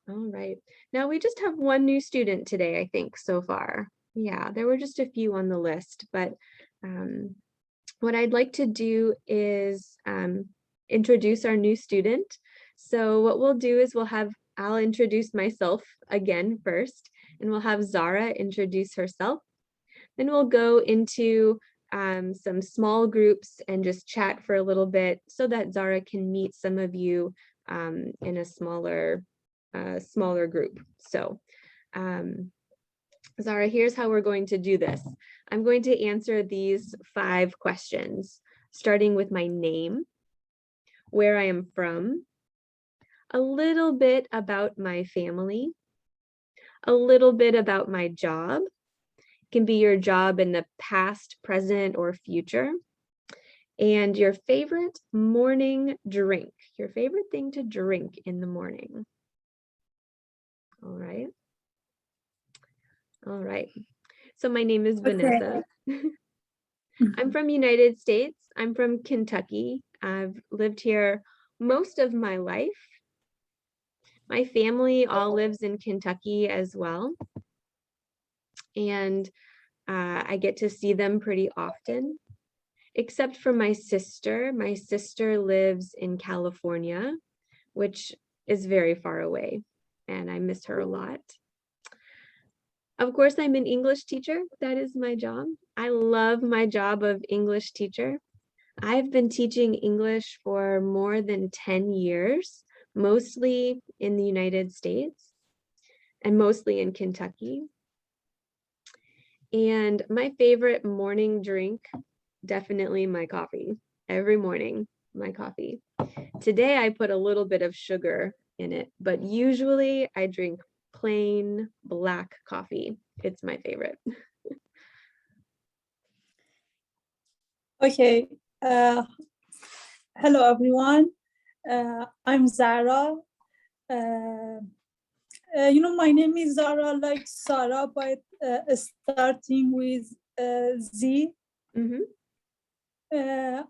All right. Now we just have one new student today, I think, so far. Yeah, there were just a few on the list, but um, what I'd like to do is introduce our new student. So what we'll do is I'll introduce myself again first, and we'll have Zara introduce herself. Then we'll go into some small groups and just chat for a little bit so that Zara can meet some of you in a smaller group. So Zara, here's how we're going to do this. I'm going to answer these 5 questions, starting with my name, where I am from, a little bit about my family, a little bit about my job. It can be your job in the past, present, or future, and your favorite morning drink, your favorite thing to drink in the morning. All right. All right. So my name is Vanessa. I'm from United States. I'm from Kentucky. I've lived here most of my life. My family all lives in Kentucky as well. And I get to see them pretty often, except for my sister. My sister lives in California, which is very far away, and I miss her a lot. Of course, I'm an English teacher. That is my job. I love my job of English teacher. I've been teaching English for more than 10 years, mostly in the United States and mostly in Kentucky. And my favorite morning drink, definitely my coffee. Every morning, my coffee. Today, I put a little bit of sugar in it, but usually I drink plain black coffee. It's my favorite. Okay. Hello, everyone. I'm Zara. My name is Zara, like Sarah, but starting with Z.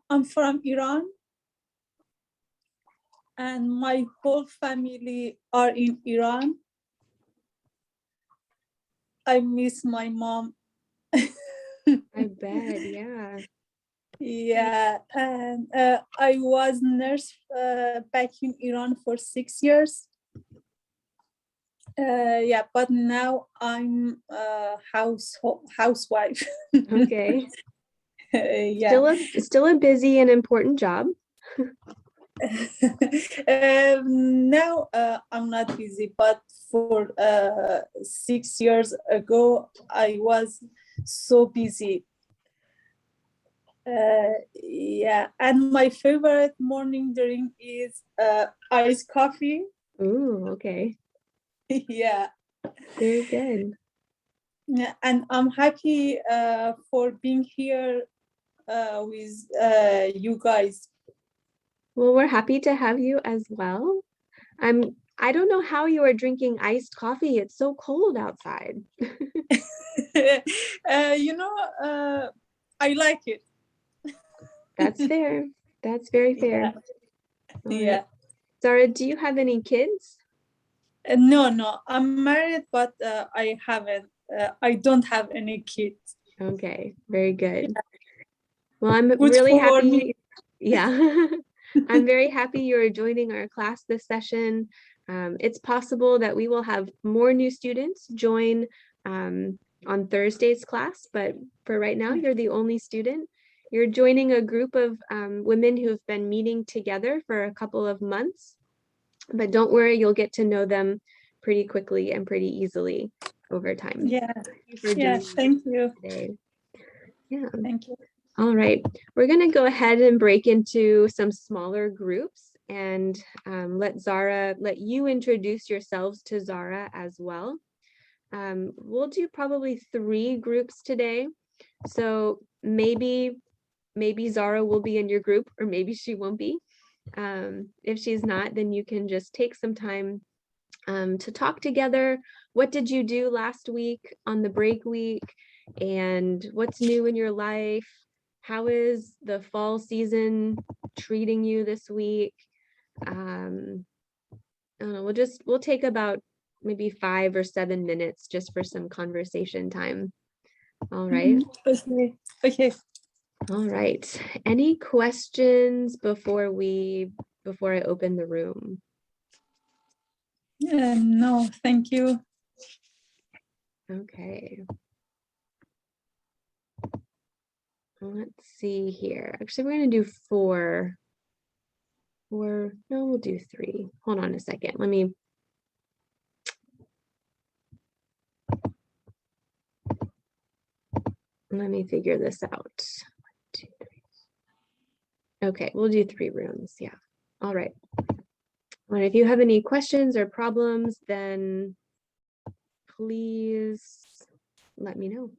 I'm from Iran, and my whole family are in Iran. I miss my mom. I bet, yeah. Yeah, and I was nurse back in Iran for 6 years. Yeah, but now I'm a housewife. Okay. Yeah. Still a busy and important job. Now I'm not busy, but for 6 years ago, I was so busy. Yeah, and my favorite morning drink is iced coffee. Ooh, okay. Yeah. Very good. Yeah, and I'm happy for being here with you guys. Well, we're happy to have you as well. I don't know how you are drinking iced coffee. It's so cold outside. I like it. That's fair. That's very fair. Yeah. Zara, do you have any kids? No, I'm married, but I haven't. I don't have any kids. Okay, very good. Well, I'm Good really for happy. me. Yeah, I'm very happy you're joining our class this session. It's possible that we will have more new students join on Thursday's class, but for right now, you're the only student. You're joining a group of women who have been meeting together for a couple of months, but don't worry, you'll get to know them pretty quickly and pretty easily over time. Yeah. Yeah, Thank you. Today. Yeah. Thank you. All right, we're going to go ahead and break into some smaller groups and let you introduce yourselves to Zara as well. We'll do probably 3 groups today. So maybe Zara will be in your group, or maybe she won't be. If she's not, then you can just take some time to talk together. What did you do last week on the break week? And what's new in your life? How is the fall season treating you this week? I don't know, we'll take about maybe 5 or 7 minutes just for some conversation time. All right. Okay. Okay. All right. Any questions before I open the room? No, thank you. Okay. Let's see here. Actually, we're going to do 4. Or no, we'll do 3. Hold on a second. Let me figure this out. 1, 2, 3. Okay, we'll do 3 rooms. Yeah. All right. All right. If you have any questions or problems, then please let me know.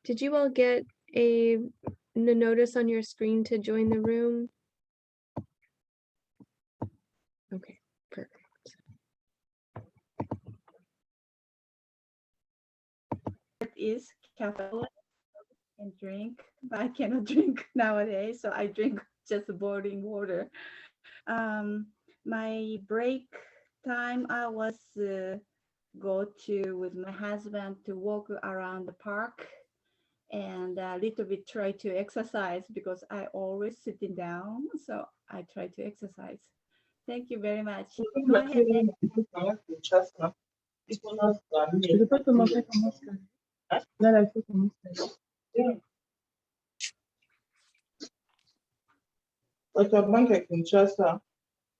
Did you all get a notice on your screen to join the room? Okay, perfect. Is cafe and drink, but I cannot drink nowadays, so I drink just boiling water. My break time, I was go to with my husband to walk around the park and a little bit try to exercise because I always sitting down, so I try to exercise. Thank you very much. Go ahead. Watu wa banki ya Kinshasa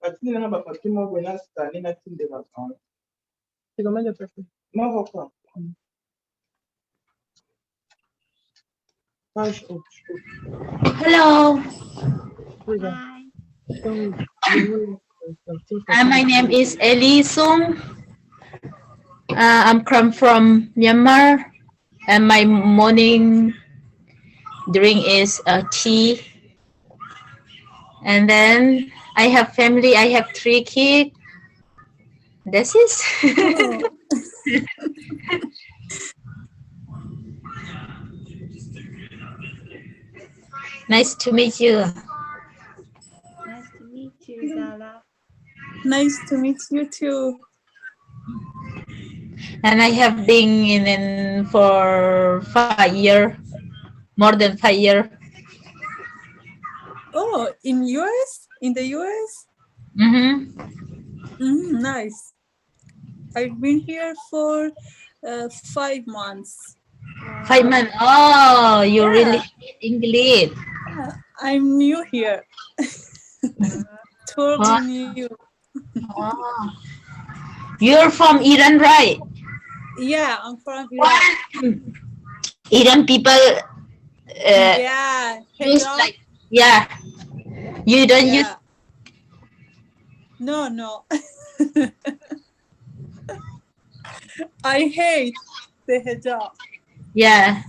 batindi na bapapie moko na stani na tinde bakango. Kigomanya pepe. Moko kwa. Page obscure. Hello, Hi. my name is Eli Sung. I'm come from Myanmar, and my morning drink is tea. And then I have family. I have 3 kids. That's it. Oh, Nice to meet you. Nice to meet you, Zara. nice to meet you too. And I have been in for 5 years, more than 5 years. Oh, in US? In the US? Nice. I've been here for 5 months. 5 months. Oh, you Yeah. really speak English. I'm new here. Totally new. Oh. You're from Iran, right? Yeah, I'm from Iran. Iran people Yeah, use hijab. like, yeah. You don't use. Yeah. No. I hate the hijab. Yeah.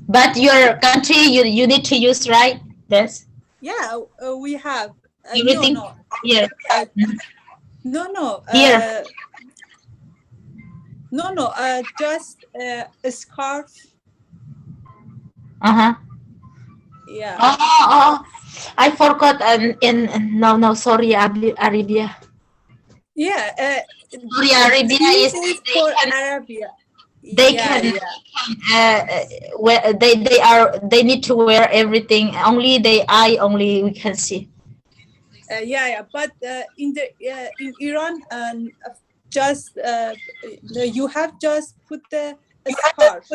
But your country, you need to use, right? That's Yeah, we have. everything here. No. Here. No. Just a scarf. Uh-huh. Yeah. Oh. I forgot. No, sorry, Arabia. Yeah. Sorry, Arabia This is is for Arabia. they Yeah, can yeah. wear, they need to wear everything. Only the eye only we can see. Yeah. But in Iran, just you have just put the scarf.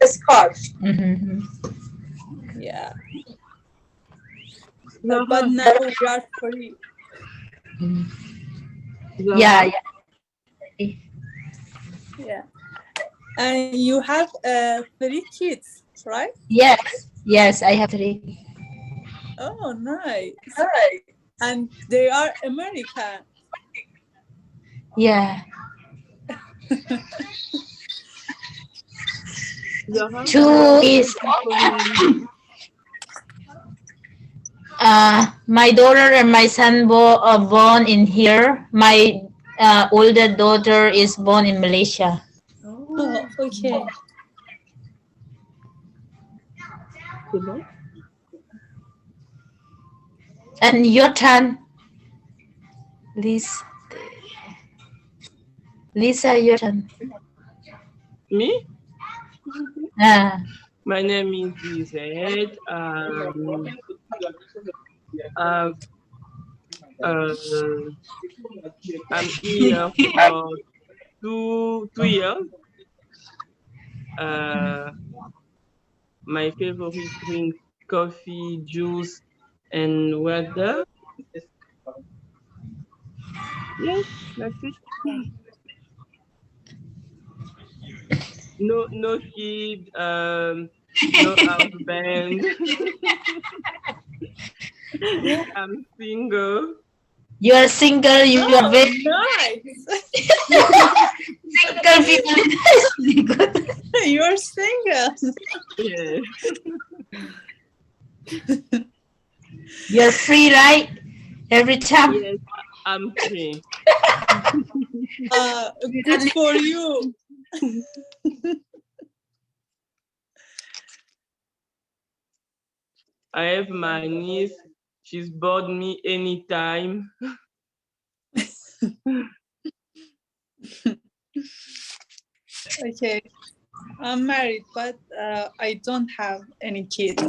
Scarf. Yeah. But now we are free. Yeah. Yeah. And you have 3 kids, right? Yes, I have 3. Oh, nice. And they are American. Yeah. Zara, 2 is my daughter and my son are born in here. My older daughter is born in Malaysia. Oh, okay. c'est bon? And your turn, Lisa. Lisa, your turn. Me? My name is Lizette. I'm here for two years. My favorite drink, coffee, juice, and water. Yes, that's it. No kid, no husband. I'm single. You are single. You are very Nice. single people. Is good. You're single. Yeah. You're free, right? Every time. Yes, I'm free. Good for you. I have my niece. She's bored me anytime. Okay. I'm married, but I don't have any kids.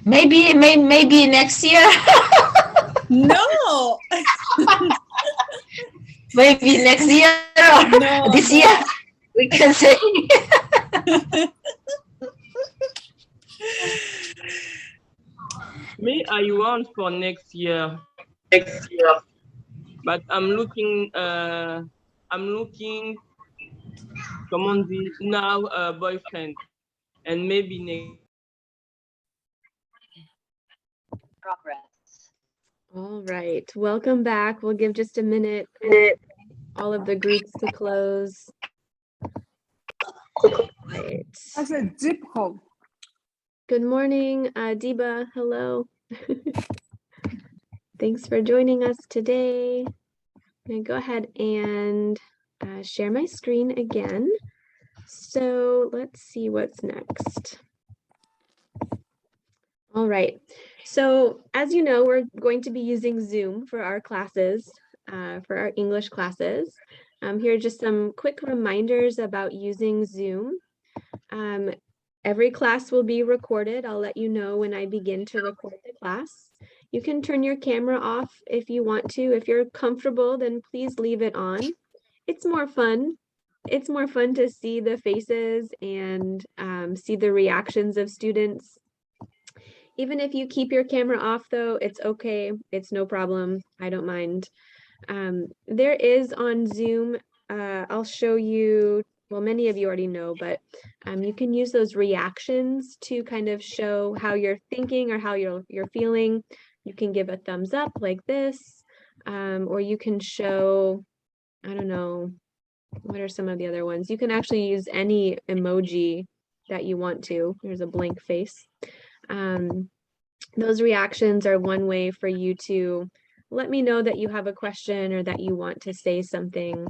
Maybe next year. No. Maybe next year or No, this no. year. We can say. Me, I want for next year. But I'm looking, come on, now boyfriend, and maybe next. All right, welcome back. We'll give just a minute all of the groups to close. Right. That's a zip home. Good morning, Diba. Hello. Thanks for joining us today. I'm gonna go ahead and share my screen again. So let's see what's next. All right. So as you know, we're going to be using Zoom for our classes, for our English classes. Here are just some quick reminders about using Zoom. Every class will be recorded. I'll let you know when I begin to record the class. You can turn your camera off if you want to. If you're comfortable, then please leave it on. It's more fun. It's more fun to see the faces and see the reactions of students. Even if you keep your camera off though, it's okay. It's no problem. I don't mind. There is on Zoom, I'll show you, well, many of you already know, but you can use those reactions to kind of show how you're thinking or how you're feeling. You can give a thumbs up like this, or you can show, I don't know, what are some of the other ones? You can actually use any emoji that you want to. There's a blank face. Those reactions are one way for you to let me know that you have a question or that you want to say something,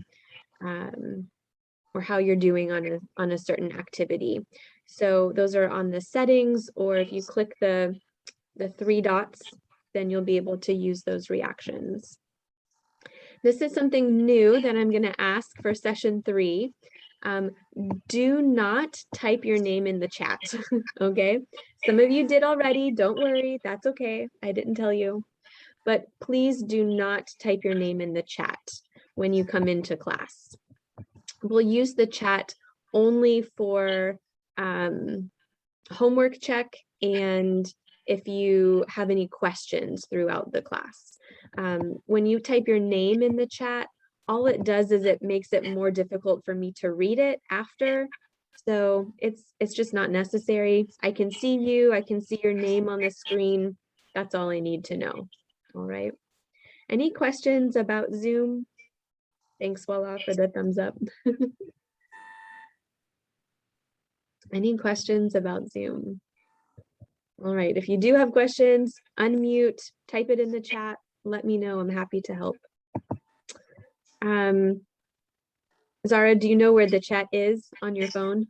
or how you're doing on a certain activity. So those are on the settings, or if you click the three dots, then you'll be able to use those reactions. This is something new that I'm going to ask for session 3. Do not type your name in the chat, okay? Some of you did already, don't worry, that's okay. I didn't tell you. But please do not type your name in the chat when you come into class. We'll use the chat only for homework check and if you have any questions throughout the class. When you type your name in the chat, all it does is it makes it more difficult for me to read it after. So it's just not necessary. I can see you, I can see your name on the screen. That's all I need to know. All right. Any questions about Zoom? Thanks, Walla, for the thumbs up. Any questions about Zoom? All right, if you do have questions, unmute, type it in the chat, let me know. I'm happy to help. Zara, do you know where the chat is on your phone?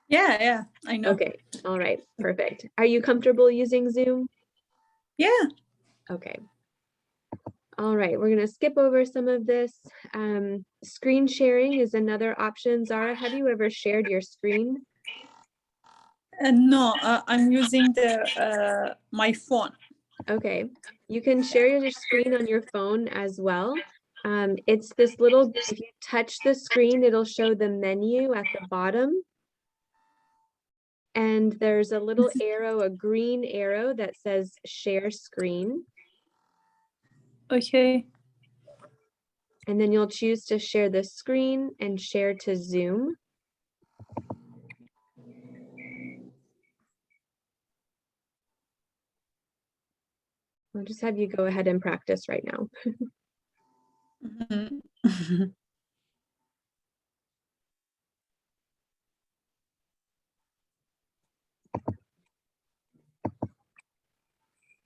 Yeah, I know. Okay, all right, perfect. Are you comfortable using Zoom? Yeah. Okay. All right, we're gonna skip over some of this. Screen sharing is another option. Zara, have you ever shared your screen? No, I'm using the my phone. Okay, you can share your screen on your phone as well. It's this little, if you touch the screen, it'll show the menu at the bottom. And there's a little arrow, a green arrow that says share screen. Okay. And then you'll choose to share the screen and share to Zoom. I'll just have you go ahead and practice right now. Mhm.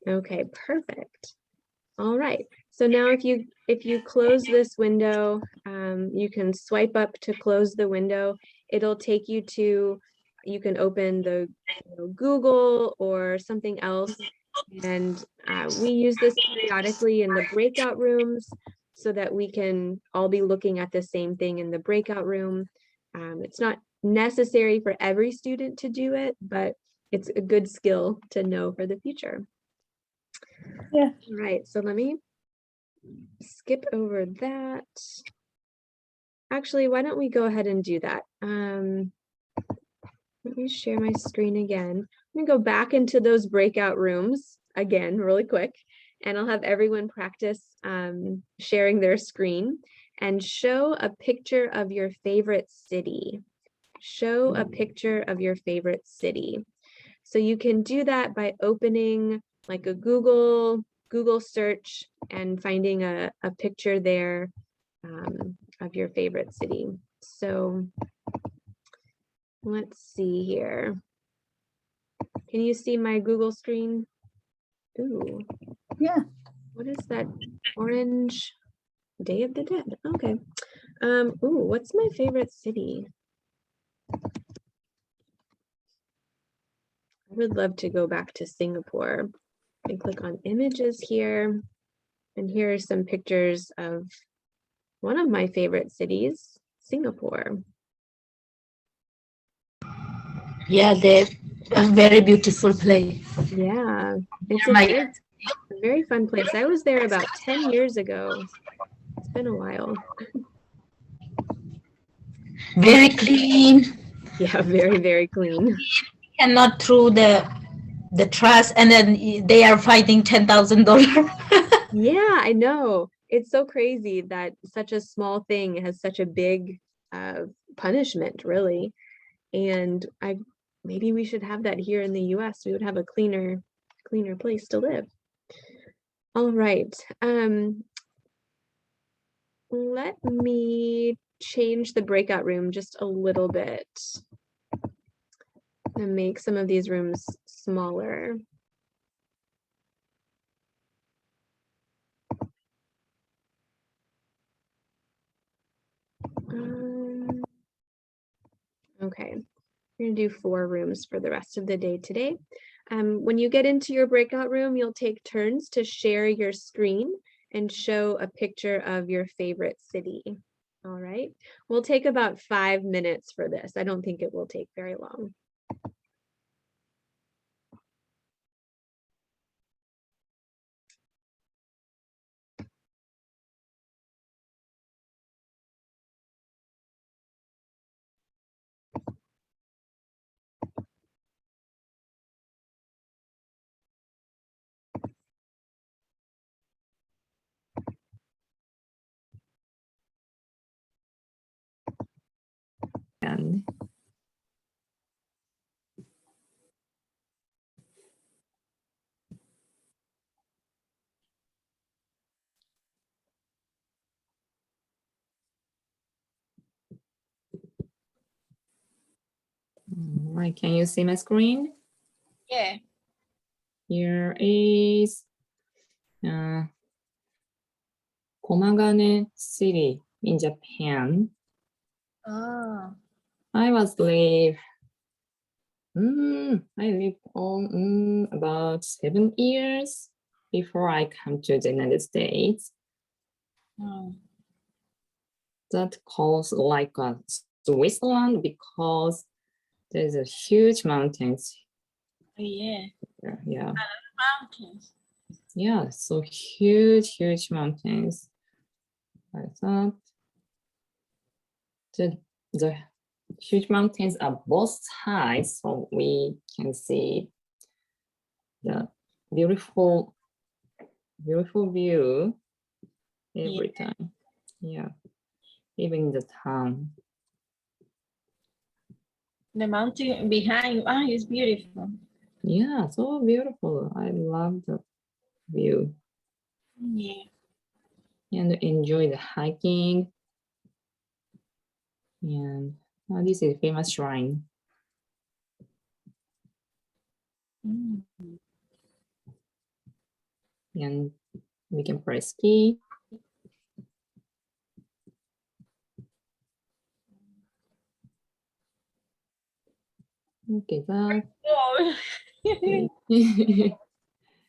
Okay, perfect. All right. So now if you close this window, you can swipe up to close the window. It'll take you to, you can open the Google or something else. And we use this periodically in the breakout rooms so that we can all be looking at the same thing in the breakout room. It's not necessary for every student to do it, but it's a good skill to know for the future. Yeah. All right, so let me skip over that. Actually, why don't we go ahead and do that? Let me share my screen again. I'm gonna go back into those breakout rooms again, really quick, and I'll have everyone practice sharing their screen and show a picture of your favorite city. Show a picture of your favorite city. So you can do that by opening like a Google search and finding a picture there of your favorite city. So let's see here. Can you see my Google screen? Ooh. Yeah. What is that orange? Day of the Dead. Okay. Ooh, what's my favorite city? I would love to go back to Singapore and click on images here. And here are some pictures of one of my favorite cities, Singapore. Yeah, they're a very beautiful place. Yeah, it's a very fun place. I was there about 10 years ago. It's been a while. Very clean. Yeah, very, very clean. Cannot throw the trash, and then they are fighting $10,000. Yeah, I know. It's so crazy that such a small thing has such a big punishment, really. And maybe we should have that here in the US. We would have a cleaner place to live. All right. Let me change the breakout room just a little bit and make some of these rooms smaller. Okay, we're gonna do 4 rooms for the rest of the day today. When you get into your breakout room, you'll take turns to share your screen and show a picture of your favorite city. All right, we'll take about 5 minutes for this. I don't think it will take very long. All right, can you see my screen? Yeah. Here is Komagane City in Japan. Oh. I lived on about 7 years before I come to the United States. That calls like a Switzerland because there's a huge mountains. Yeah. Yeah. Mountains. Yeah, so huge mountains. I thought the huge mountains are both sides, so we can see the beautiful view every time. Yeah, even in the town. The mountain behind is beautiful. Yeah, so beautiful. I love the view. Yeah. And enjoy the hiking. And this is famous shrine. And we can play ski. Okay, that. Oh.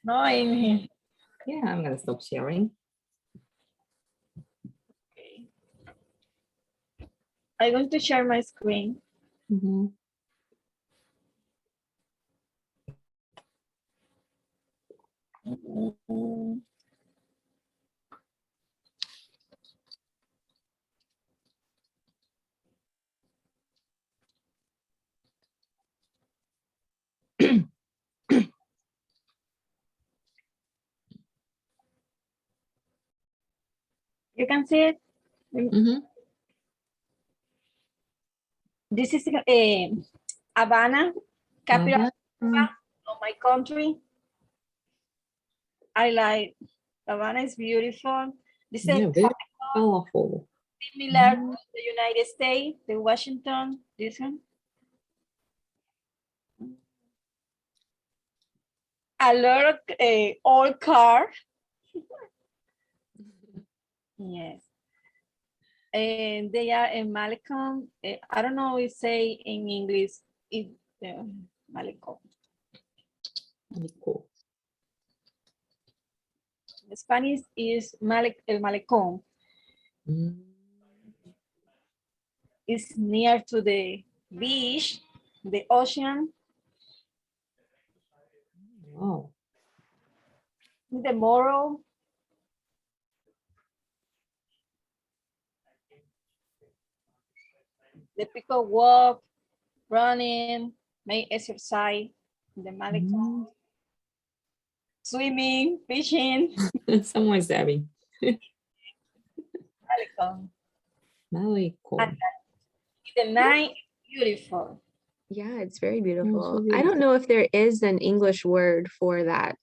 No, Amy. Yeah, I'm gonna stop sharing. Okay. I'm going to share my screen. Mm-hmm. You can see it. Mm-hmm. This is Havana, capital of my country. I like Havana is beautiful. This is very colorful. similar to the United States, the Washington, this one. A lot of old car. Yes. And they are in Malecon. I don't know if say in English, it, Malecon. Cool. Spanish is el Malecón. It's near to the beach, the ocean. Wow. The Morro. The people walk, running, make exercise. The Malecón. Swimming, fishing. Someone's having. Malecón. Malecón. The night, beautiful. Yeah, it's very beautiful. so I don't beautiful. know if there is an English word for that.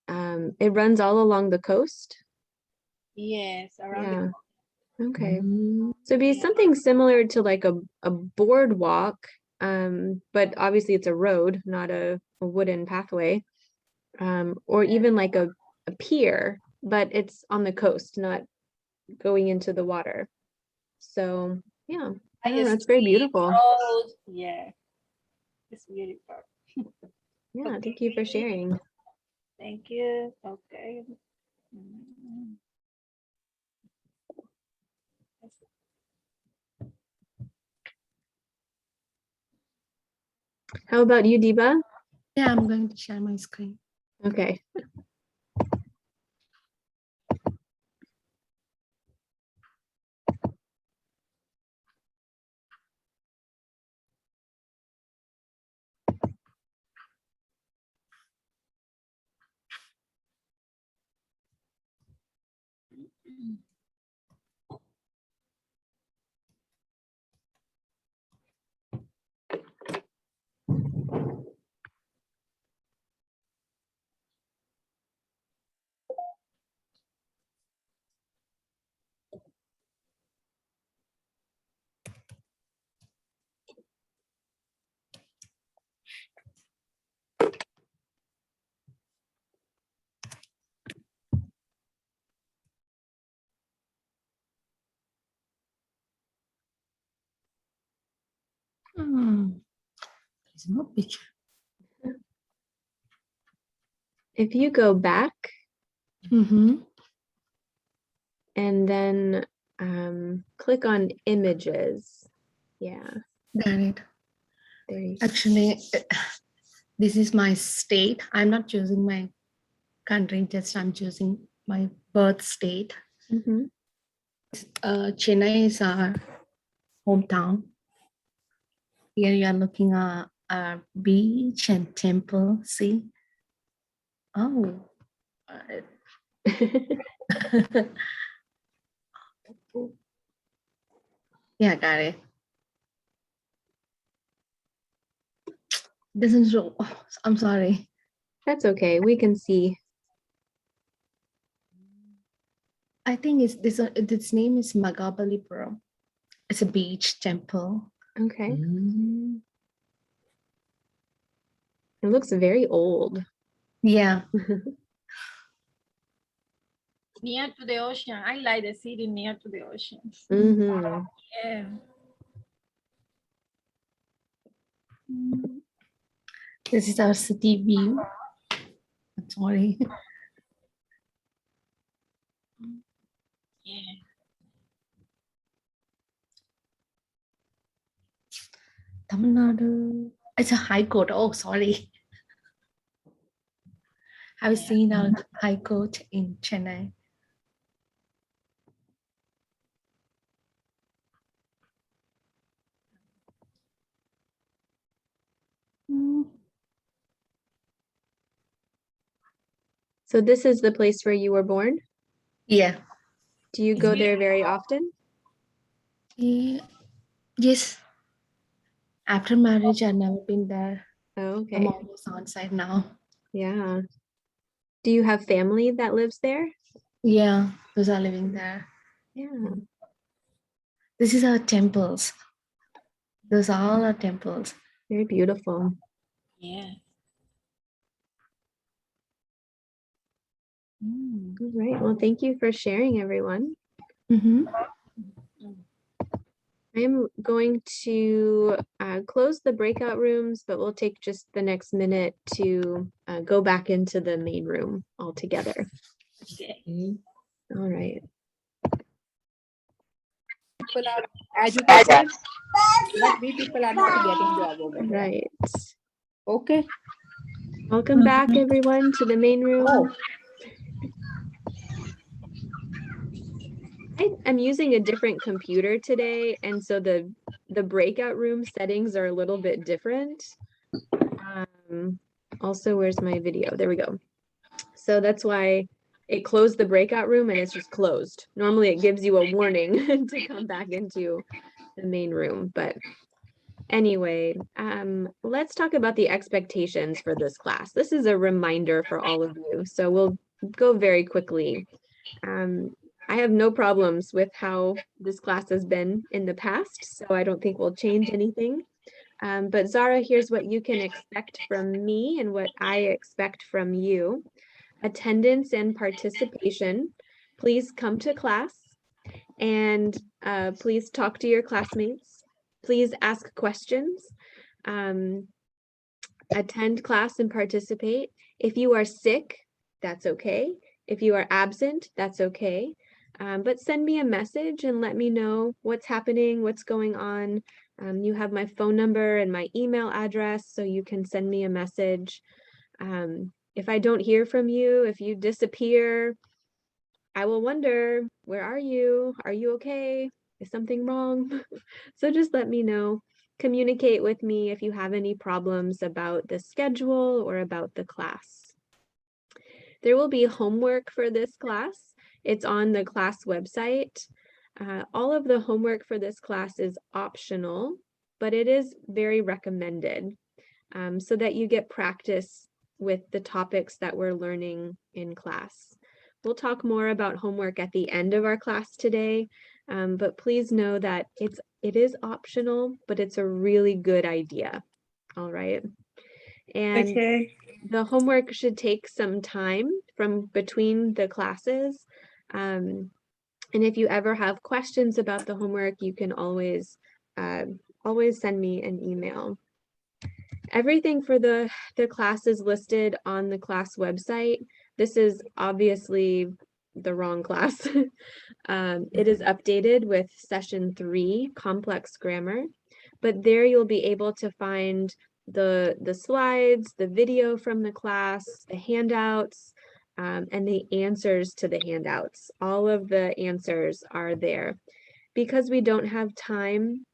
It runs all along the coast. Yes, around Yeah. Okay. Mm. So it'd be something similar to like a boardwalk, but obviously it's a road, not a wooden pathway, or even like a pier, but it's on the coast, not going into the water. So yeah, I don't know, it's very beautiful. road. Yeah, it's beautiful. Yeah, Okay. thank you for sharing. Thank you. Okay. How about you, Diba? Yeah, I'm going to share my screen. Okay. There's no picture. If you go back Mm-hmm. and then click on images. Yeah, Got it. there you Actually, this is my state. I'm not choosing my country, just I'm choosing my birth state. go. Chennai is our hometown. Here you are looking at a beach and temple. See? Oh. Yeah, got it. Doesn't show. Oh, I'm sorry. That's okay. We can see. I think it's this. Its name is Magabalipura. It's a beach temple. Okay. Mm. It looks very old. Yeah. Near to the ocean. I like the city near to the ocean. Mhm. Yeah. This is our city view. I'm sorry. Yeah. Tamil Nadu. It's a high court. Oh, sorry. Have you seen our high court in Chennai? So this is the place where you were born? Yeah. Do you go there very often? Yeah. Yes. After marriage, I've never been there. Oh, I'm okay. always on site now. Yeah. Do you have family that lives there? Yeah, those are living there. Yeah. This is our temples. Those are all our temples. Very beautiful. Yeah. All right. Well, thank you for sharing, everyone. Mm-hmm. I am going to close the breakout rooms, but we'll take just the next minute to go back into the main room altogether. Okay. All right. People are educated, but we people are not getting job over there. Right. Okay. Welcome back, everyone, to the main room. Oh, I'm using a different computer today, and so the breakout room settings are a little bit different. Also, where's my video? There we go. So that's why it closed the breakout room and it's just closed. Normally it gives you a warning to come back into the main room, but anyway, let's talk about the expectations for this class. This is a reminder for all of you, so we'll go very quickly. I have no problems with how this class has been in the past, so I don't think we'll change anything. But Zara, here's what you can expect from me and what I expect from you. Attendance and participation. Please come to class and please talk to your classmates. Please ask questions. Attend class and participate. If you are sick, that's okay. If you are absent, that's okay. But send me a message and let me know what's happening, what's going on. You have my phone number and my email address, so you can send me a message. If I don't hear from you, if you disappear, I will wonder, where are you? Are you okay? Is something wrong? So just let me know. Communicate with me if you have any problems about the schedule or about the class. There will be homework for this class. It's on the class website. All of the homework for this class is optional, but it is very recommended so that you get practice with the topics that we're learning in class. We'll talk more about homework at the end of our class today, but please know that it is optional, but it's a really good idea. All right. And Okay. the homework should take some time from between the classes. And if you ever have questions about the homework, you can always always send me an email. Everything for the class is listed on the class website. This is obviously the wrong class. It is updated with session 3, complex grammar, but there you'll be able to find the slides, the video from the class, the handouts, and the answers to the handouts. All of the answers are there. Because we don't have time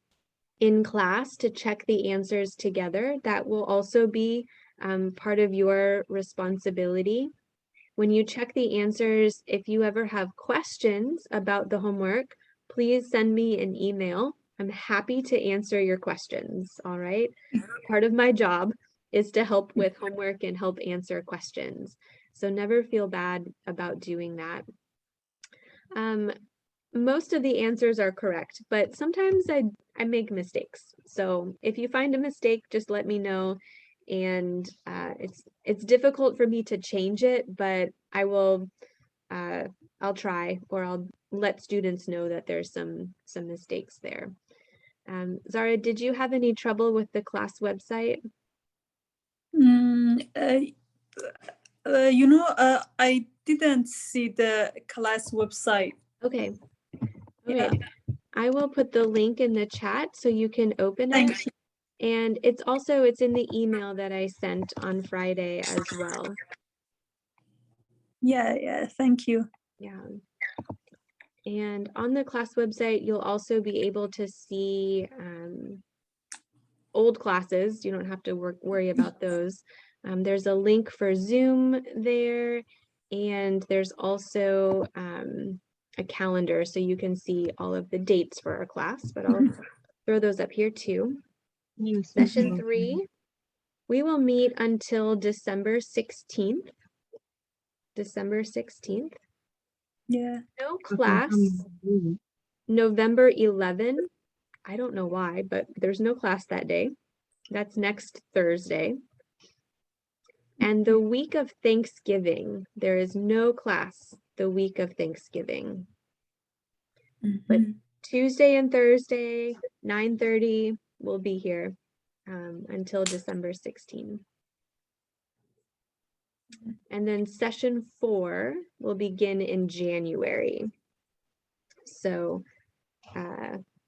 in class to check the answers together, that will also be part of your responsibility. When you check the answers, if you ever have questions about the homework, please send me an email. I'm happy to answer your questions, all right? Part of my job is to help with homework and help answer questions. So never feel bad about doing that. Most of the answers are correct, but sometimes I make mistakes. So if you find a mistake, just let me know. And it's difficult for me to change it, but I will I'll try, or I'll let students know that there's some mistakes there. Zara, did you have any trouble with the class website? I didn't see the class website. Okay. Yeah. Okay. I will put the link in the chat so you can open it. Thank you. And it's in the email that I sent on Friday as well. Yeah, thank you. Yeah. And on the class website, you'll also be able to see old classes. You don't have to worry about those. There's a link for Zoom there, and there's also a calendar so you can see all of the dates for our class, but I'll throw those up here too. Session 3, we will meet until December 16th. December 16th. Yeah. No class November 11. I don't know why, but there's no class that day. That's next Thursday. And the week of Thanksgiving, there is no class the week of Thanksgiving. But Tuesday and Thursday, 9:30, we'll be here until December 16th. And then session 4 will begin in January. So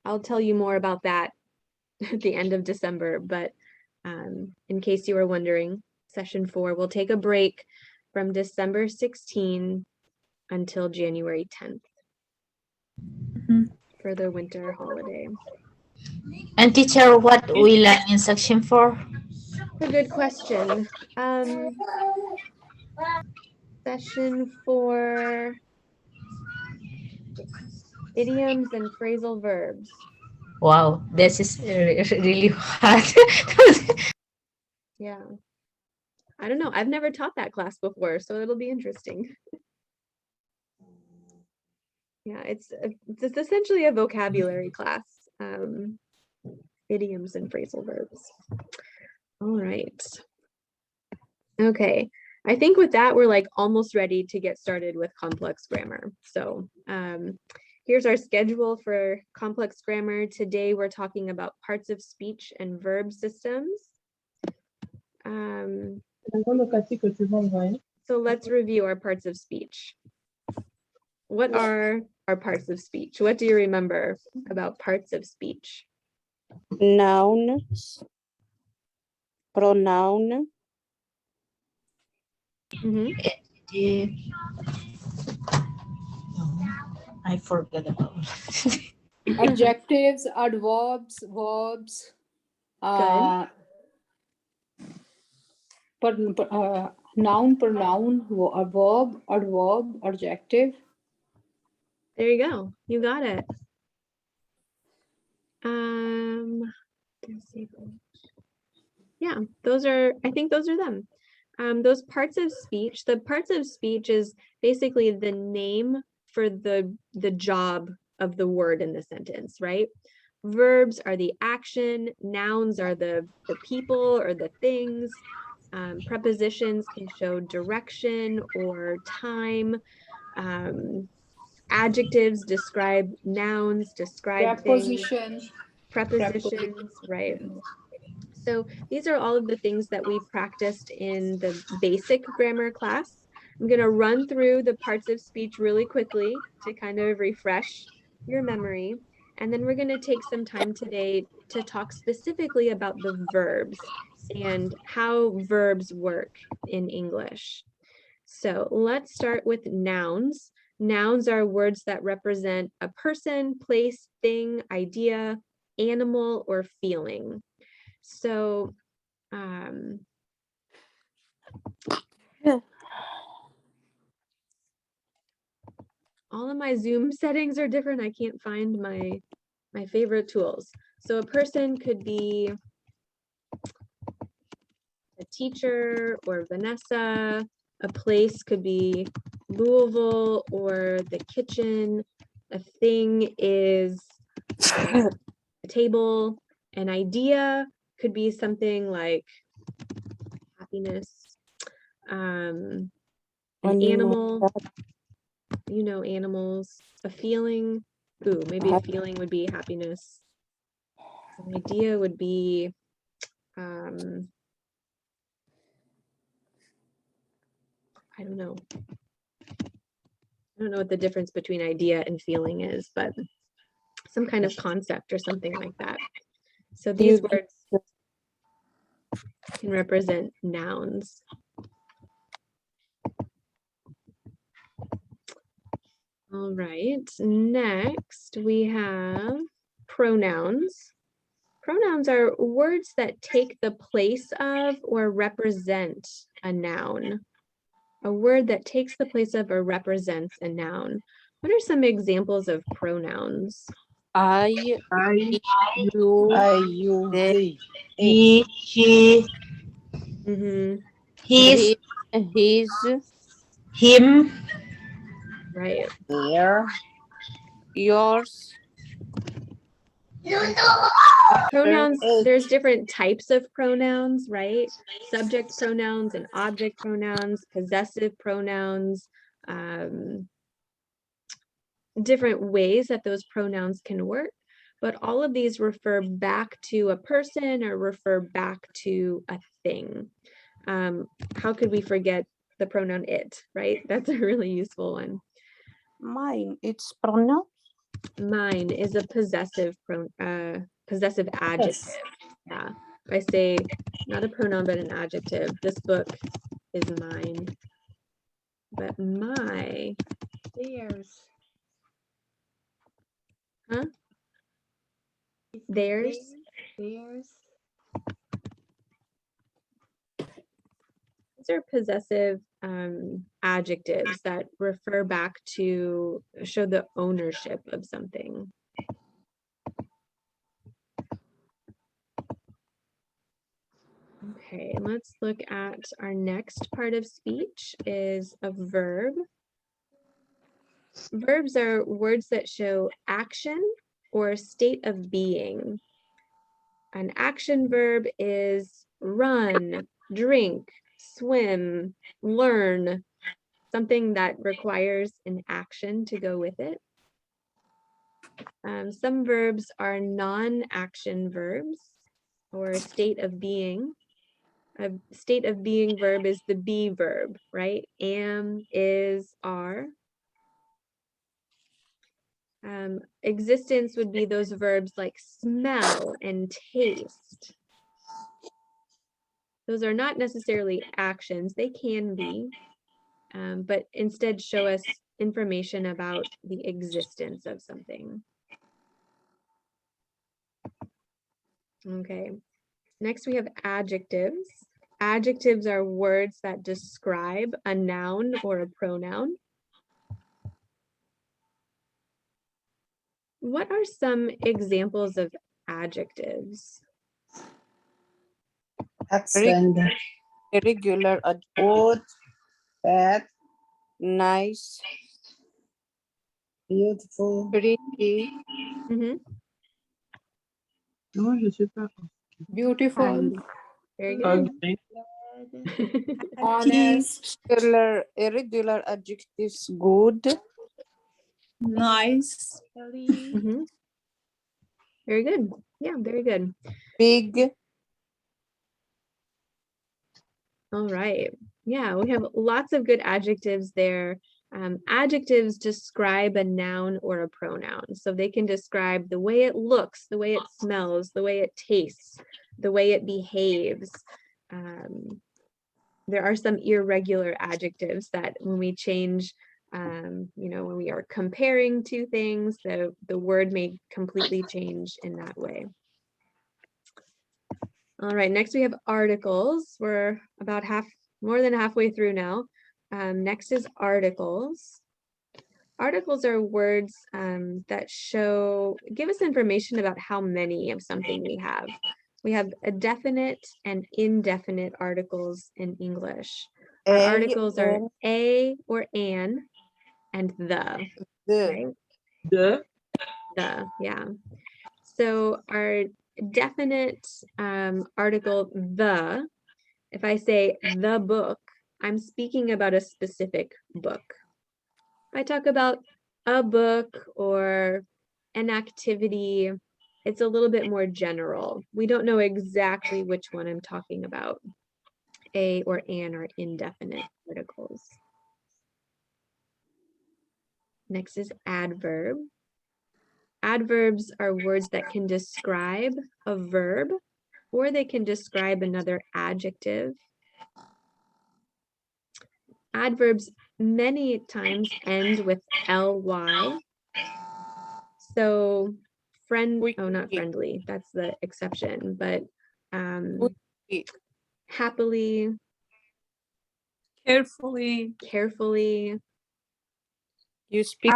I'll tell you more about that at the end of December, but in case you were wondering, session 4 will take a break from December 16 until January 10th for the winter holiday. And teacher, what we learn in section 4? A good question. Session 4, idioms and phrasal verbs. Wow, this is really hard. Yeah. I don't know. I've never taught that class before, so it'll be interesting. Yeah, it's essentially a vocabulary class. Idioms and phrasal verbs. All right. Okay. I think with that, we're like almost ready to get started with complex grammar. So here's our schedule for complex grammar. Today, we're talking about parts of speech and verb systems. So let's review our parts of speech. What are our parts of speech? What do you remember about parts of speech? Nouns, pronoun. I forgot about Adjectives, adverbs, verbs. Noun, pronoun, verb, adverb, adjective. There you go. You got it. Yeah, I think those are them. Those parts of speech, the parts of speech is basically the name for the job of the word in the sentence, right? Verbs are the action, nouns are the people or the things. Prepositions can show direction or time. Adjectives describe nouns, describe things. Preposition. prepositions, right? So these are all of the things that we practiced in the basic grammar class. I'm going to run through the parts of speech really quickly to kind of refresh your memory. And then we're going to take some time today to talk specifically about the verbs and how verbs work in English. So let's start with nouns. Nouns are words that represent a person, place, thing, idea, animal, or feeling. So all of my Zoom settings are different. I can't find my favorite tools. So a person could be a teacher or Vanessa. A place could be Louisville or the kitchen. A thing is a table. An idea could be something like happiness. An animal, you know, animals. A feeling, ooh, maybe a feeling would be happiness. An idea would be I don't know. I don't know what the difference between idea and feeling is, but some kind of concept or something like that. So these words can represent nouns. All right, next we have pronouns. Pronouns are words that take the place of or represent a noun. A word that takes the place of or represents a noun. What are some examples of pronouns? I, you, they, he, she, his, his, him, Right. their, yours. Pronouns, there's different types of pronouns, right? Subject pronouns and object pronouns, possessive pronouns, different ways that those pronouns can work, but all of these refer back to a person or refer back to a thing. How could we forget the pronoun it, right? That's a really useful one. Mine, it's pronoun. Mine is a possessive possessive adjective. Yeah. If I say not a pronoun but an adjective, this book is mine. But my, Theirs. huh? Theirs. Theirs. These are possessive adjectives that refer back to show the ownership of something. Okay, let's look at our next part of speech is a verb. Verbs are words that show action or a state of being. An action verb is run, drink, swim, learn, something that requires an action to go with it. Some verbs are non-action verbs or a state of being. A state of being verb is the be verb, right? Am, is, are. Existence would be those verbs like smell and taste. Those are not necessarily actions, they can be, but instead show us information about the existence of something. Okay, next we have adjectives. Adjectives are words that describe a noun or a pronoun. What are some examples of adjectives? Accent, Irregular, old, bad, nice, beautiful. pretty, Non, je sais pas. Beautiful. Very good. Ugly. Honest, irregular adjectives, good, nice, Very good. Yeah, very good. Big. All right. Yeah, we have lots of good adjectives there. Adjectives describe a noun or a pronoun. So they can describe the way it looks, the way it smells, the way it tastes, the way it behaves. There are some irregular adjectives that when we change, when we are comparing two things, the word may completely change in that way. All right, next we have articles. We're about more than halfway through now. Next is articles. Articles are words that give us information about how many of something we have. We have a definite and indefinite articles in English. Our articles are a or an and the. Right? The. Yeah. So our definite article, the, if I say the book, I'm speaking about a specific book. If I talk about a book or an activity, it's a little bit more general. We don't know exactly which one I'm talking about. A or an are indefinite articles. Next is adverb. Adverbs are words that can describe a verb or they can describe another adjective. Adverbs many times end with ly. So not friendly, that's the exception, but happily, carefully, You speak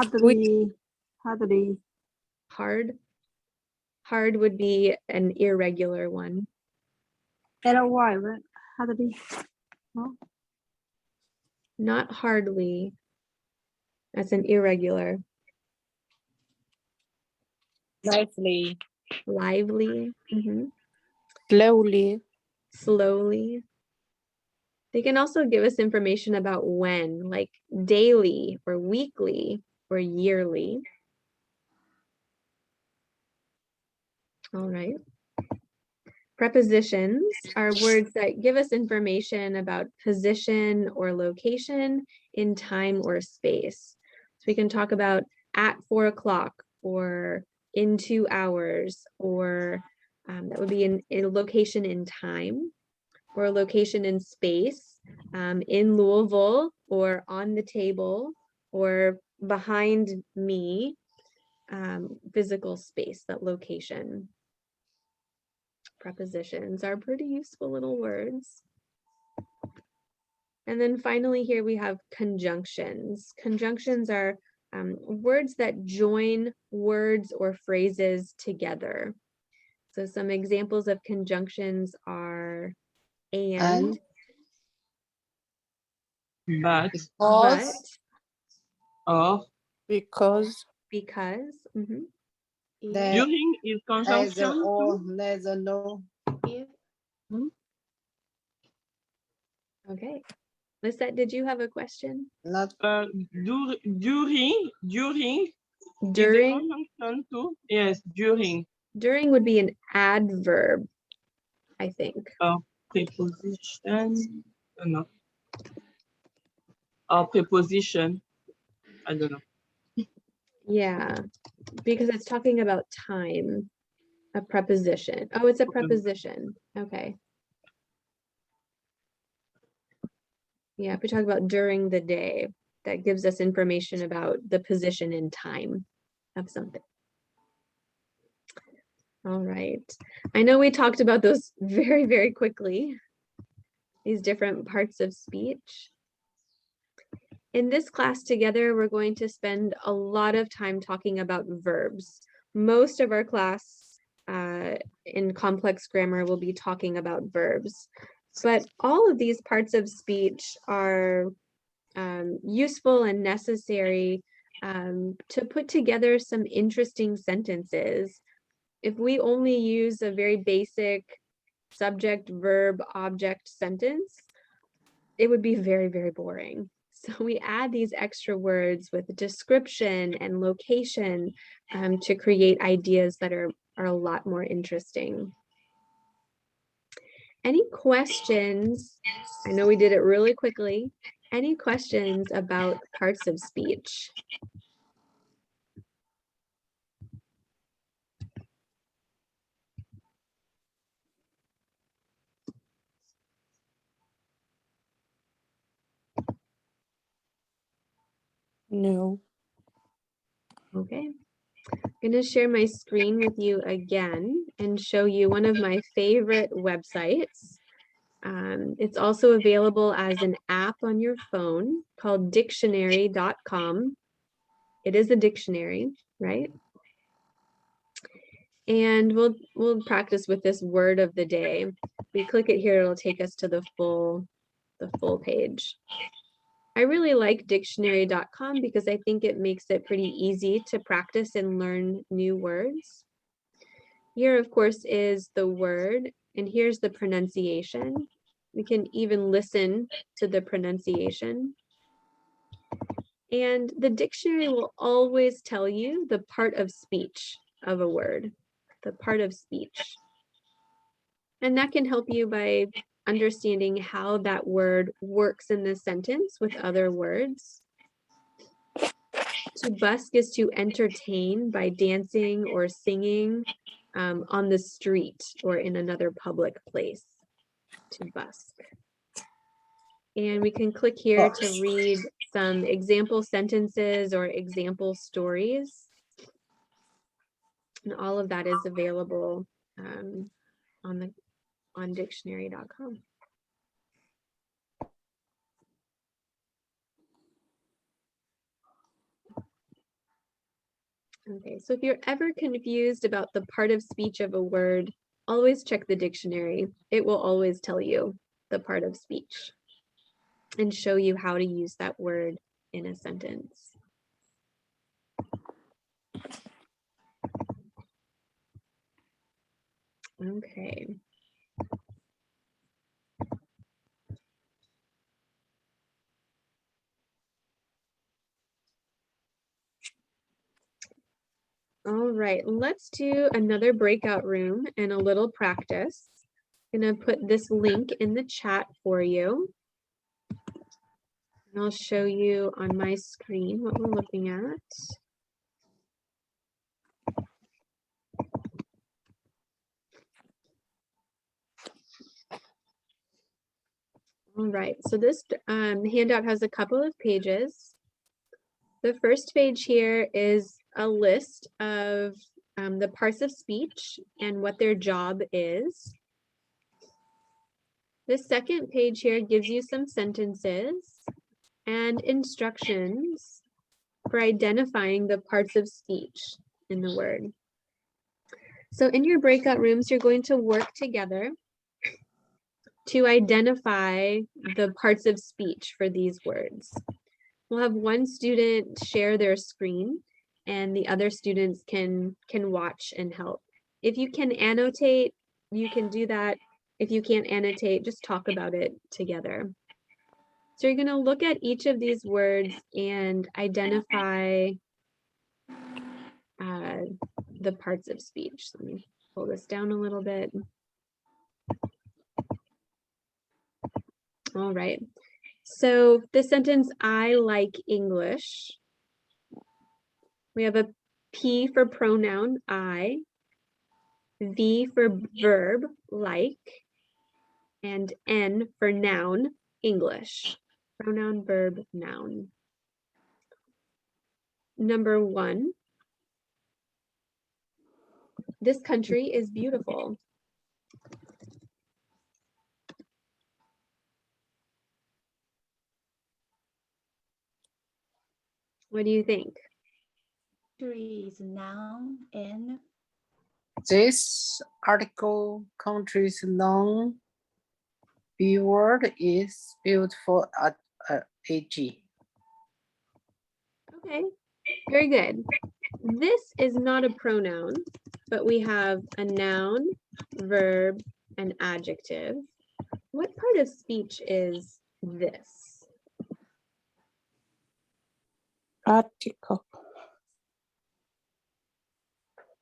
Hardly. hard would be an irregular one. Ly, right? Hardly. No? Not hardly, that's an irregular. Lively. Lively, slowly. They can also give us information about when, like daily or weekly or yearly. All right. Prepositions are words that give us information about position or location in time or space. So we can talk about at 4 o'clock or in 2 hours, or that would be in a location in time, or a location in space, in Louisville, or on the table, or behind me, physical space, that location. Prepositions are pretty useful little words. And then finally here we have conjunctions. Conjunctions are words that join words or phrases together. So some examples of conjunctions are and But. Or. Because. During is conjunction. There's a no. Okay. Lisette, did you have a question? Not during. During. Is a conjunction too. Yes, during. During would be an adverb, I think. Preposition. No. Or preposition. I don't know. Yeah, because it's talking about time. A preposition. Oh, it's a preposition. Okay. Yeah, if we talk about during the day, that gives us information about the position in time of something. All right. I know we talked about those very, very quickly, these different parts of speech. In this class together, we're going to spend a lot of time talking about verbs. Most of our class in complex grammar will be talking about verbs, but all of these parts of speech are useful and necessary to put together some interesting sentences. If we only use a very basic subject, verb, object sentence, it would be very, very boring. So we add these extra words with description and location to create ideas that are are a lot more interesting. Any questions? I know we did it really quickly. Any questions about parts of speech? No. Okay. I'm going to share my screen with you again and show you one of my favorite websites. It's also available as an app on your phone called dictionary.com. It is a dictionary, right? And we'll practice with this word of the day. If we click it here, it'll take us to the full page. I really like dictionary.com because I think it makes it pretty easy to practice and learn new words. Here, of course, is the word, and here's the pronunciation. We can even listen to the pronunciation. And the dictionary will always tell you the part of speech of a word, the part of speech. And that can help you by understanding how that word works in the sentence with other words. To busk is to entertain by dancing or singing on the street or in another public place. To busk. And we can click here to read some example sentences or example stories. And all of that is available on dictionary.com. Okay, so if you're ever confused about the part of speech of a word, always check the dictionary. It will always tell you the part of speech and show you how to use that word in a sentence. Okay. All right, let's do another breakout room and a little practice. I'm gonna put this link in the chat for you. And I'll show you on my screen what we're looking at. All right, so this handout has a couple of pages. The first page here is a list of the parts of speech and what their job is. The second page here gives you some sentences and instructions for identifying the parts of speech in the word. So in your breakout rooms, you're going to work together to identify the parts of speech for these words. We'll have one student share their screen and the other students can watch and help. If you can annotate, you can do that. If you can't annotate, just talk about it together. So you're going to look at each of these words and identify the parts of speech. Let me pull this down a little bit. All right. So the sentence, I like English. We have a P for pronoun, I, V for verb, like, and N for noun, English. Pronoun, verb, noun. Number 1. This country is beautiful. What do you think? Country is noun and This article country's noun. B word is beautiful at AG. Okay, very good. This is not a pronoun, but we have a noun, verb, and adjective. What part of speech is this? Article.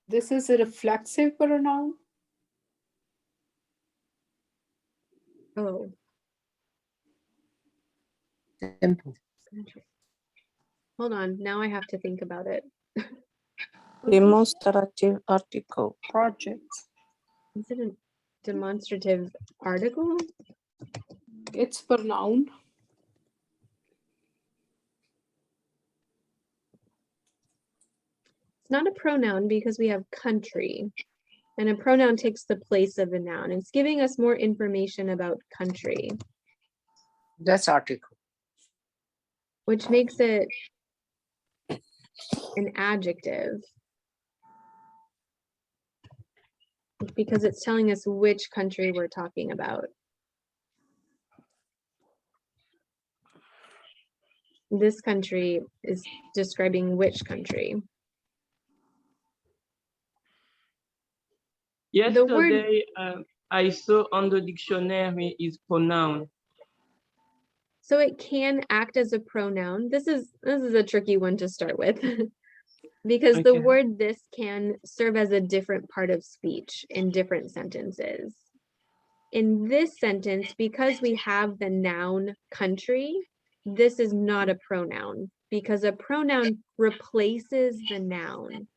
This is a reflexive pronoun. Oh, Simple. hold on. Now I have to think about it. Demonstrative article. Project. Is it a demonstrative article? It's pronoun. It's not a pronoun because we have country. And a pronoun takes the place of a noun. It's giving us more information about country, That's article. which makes it an adjective. Because it's telling us which country we're talking about. This country is describing which country. Yesterday, I saw on the dictionary is pronoun. So it can act as a pronoun. This is a tricky one to start with. Because the Okay. word this can serve as a different part of speech in different sentences. In this sentence, because we have the noun country, this is not a pronoun because a pronoun replaces the noun.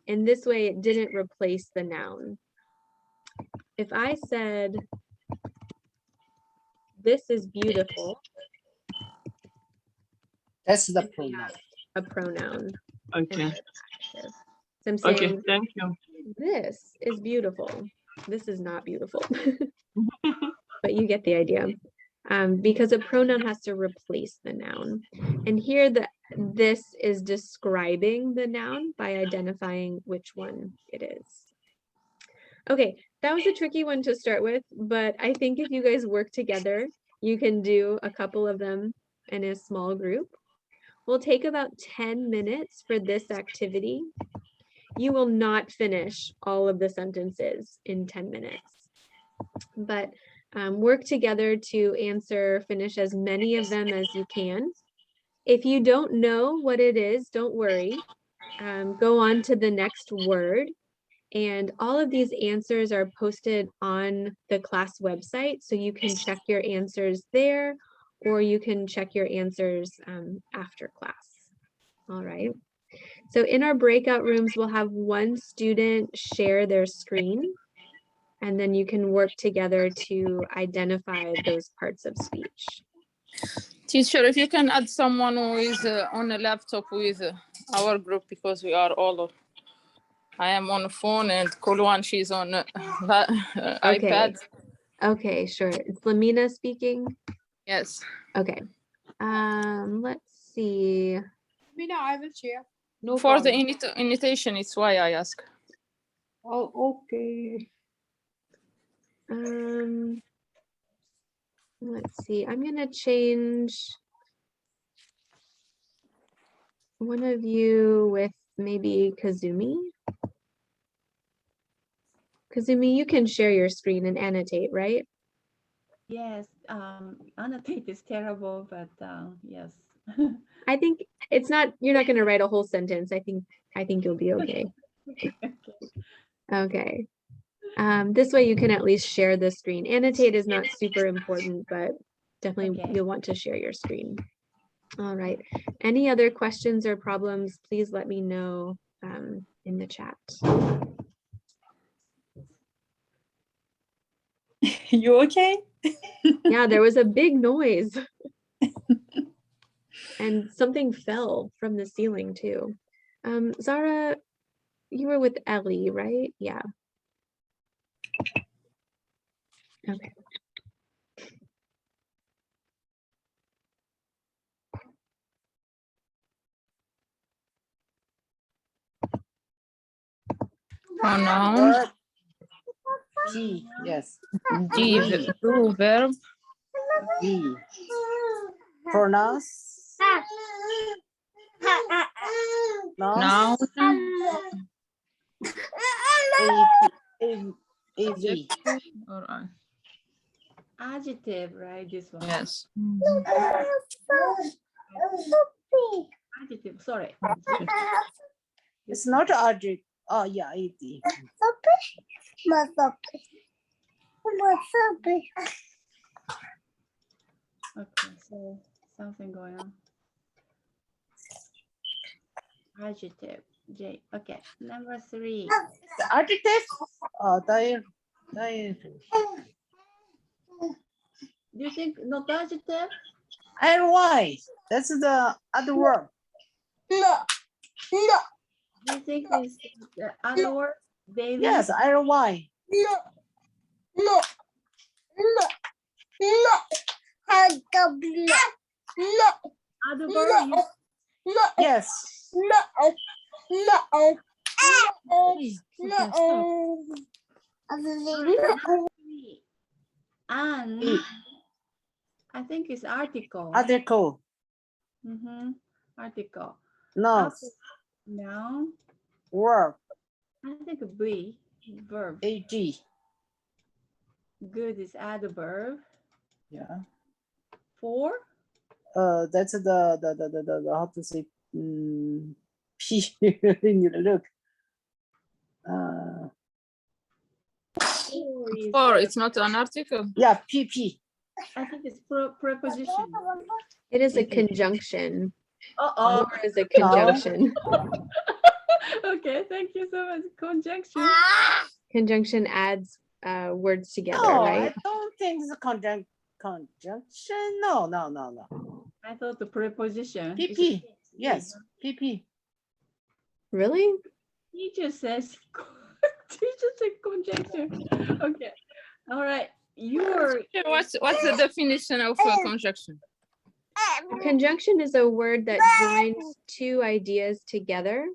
In this way, it didn't replace the noun. If I said, this is beautiful, That's the pronoun. a pronoun. Okay. So I'm saying, Okay, thank you. this is beautiful. This is not beautiful. But you get the idea. Because a pronoun has to replace the noun. And here this is describing the noun by identifying which one it is. Okay, that was a tricky one to start with, but I think if you guys work together, you can do a couple of them in a small group. We'll take about 10 minutes for this activity. You will not finish all of the sentences in 10 minutes, but work together to finish as many of them as you can. If you don't know what it is, don't worry. Go on to the next word. And all of these answers are posted on the class website, so you can check your answers there, or you can check your answers after class. All right. So in our breakout rooms, we'll have one student share their screen, and then you can work together to identify those parts of speech. Teacher, if you can add someone who is on a laptop with our group, because we are all, I am on the phone and Kulwan, she's on iPad. Okay, sure. It's Lamina speaking. Yes. Okay. Let's see. Mina, I will share. No For the problem. invitation, it's why I ask. Oh, okay. Let's see. I'm gonna change one of you with maybe Kazumi. Kazumi, you can share your screen and annotate, right? Yes, annotate is terrible, but yes. I think it's not, you're not gonna write a whole sentence. I think you'll be okay. Okay. This way you can at least share the screen. Annotate is not super important, but definitely you'll want to share your screen. All right. Any other questions or problems, please let me know in the chat. You okay? Yeah, there was a big noise. And something fell from the ceiling too. Zara, you were with Ellie, right? Yeah. Okay. Pronoun. G, yes. G, do verb. G. Pronouns. Noun. A-V. Adjective, right? This one. Yes. Adjective, sorry. It's not Oh, yeah, ED. Okay, so something going on. Adjective, J. Okay, number 3. The adjective? Oh, Do you think not adjective? why? That's the other word. Do you think it's the other word, baby? Yes, why? Other word? Yes. And I think it's article. Article. Article. Nouns. Noun. Verb. I think B. Verb. AG. Good is adverb. Yeah. 4. That's the how to say P. You look. Or it's not an article. Yeah, PP. I think it's preposition. It is a conjunction. Uh-oh. Or is a conjunction. Okay, thank you so much. Conjunction. Conjunction adds words together, No, right? I don't think it's a conjunction. No. I thought the preposition. PP. Yes, PP. Really? Teacher says conjunction. Okay. All right. What's the definition of a conjunction? A conjunction is a word that joins two ideas together.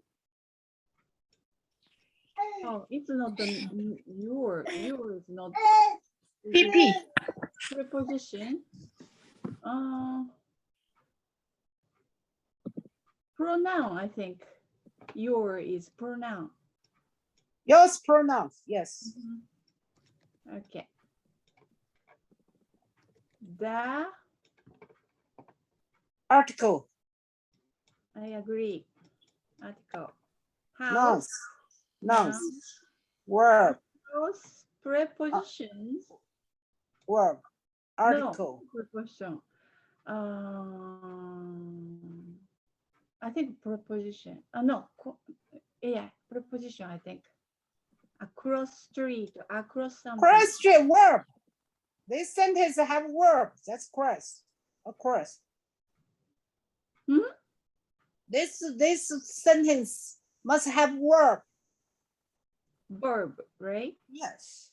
Oh, it's not the your is not PP. preposition. Pronoun, I think. Your is pronoun. Yours pronouns. Yes. Okay. The Article. I agree. Article. Nouns. Nouns. Verb. Prepositions. Verb. Article. No, preposition. I think preposition. No. Yeah, preposition. I think. Across street. Across something. Cross street verb. This sentence have verb. That's cross. Of course. This sentence must have verb. Verb, right? Yes.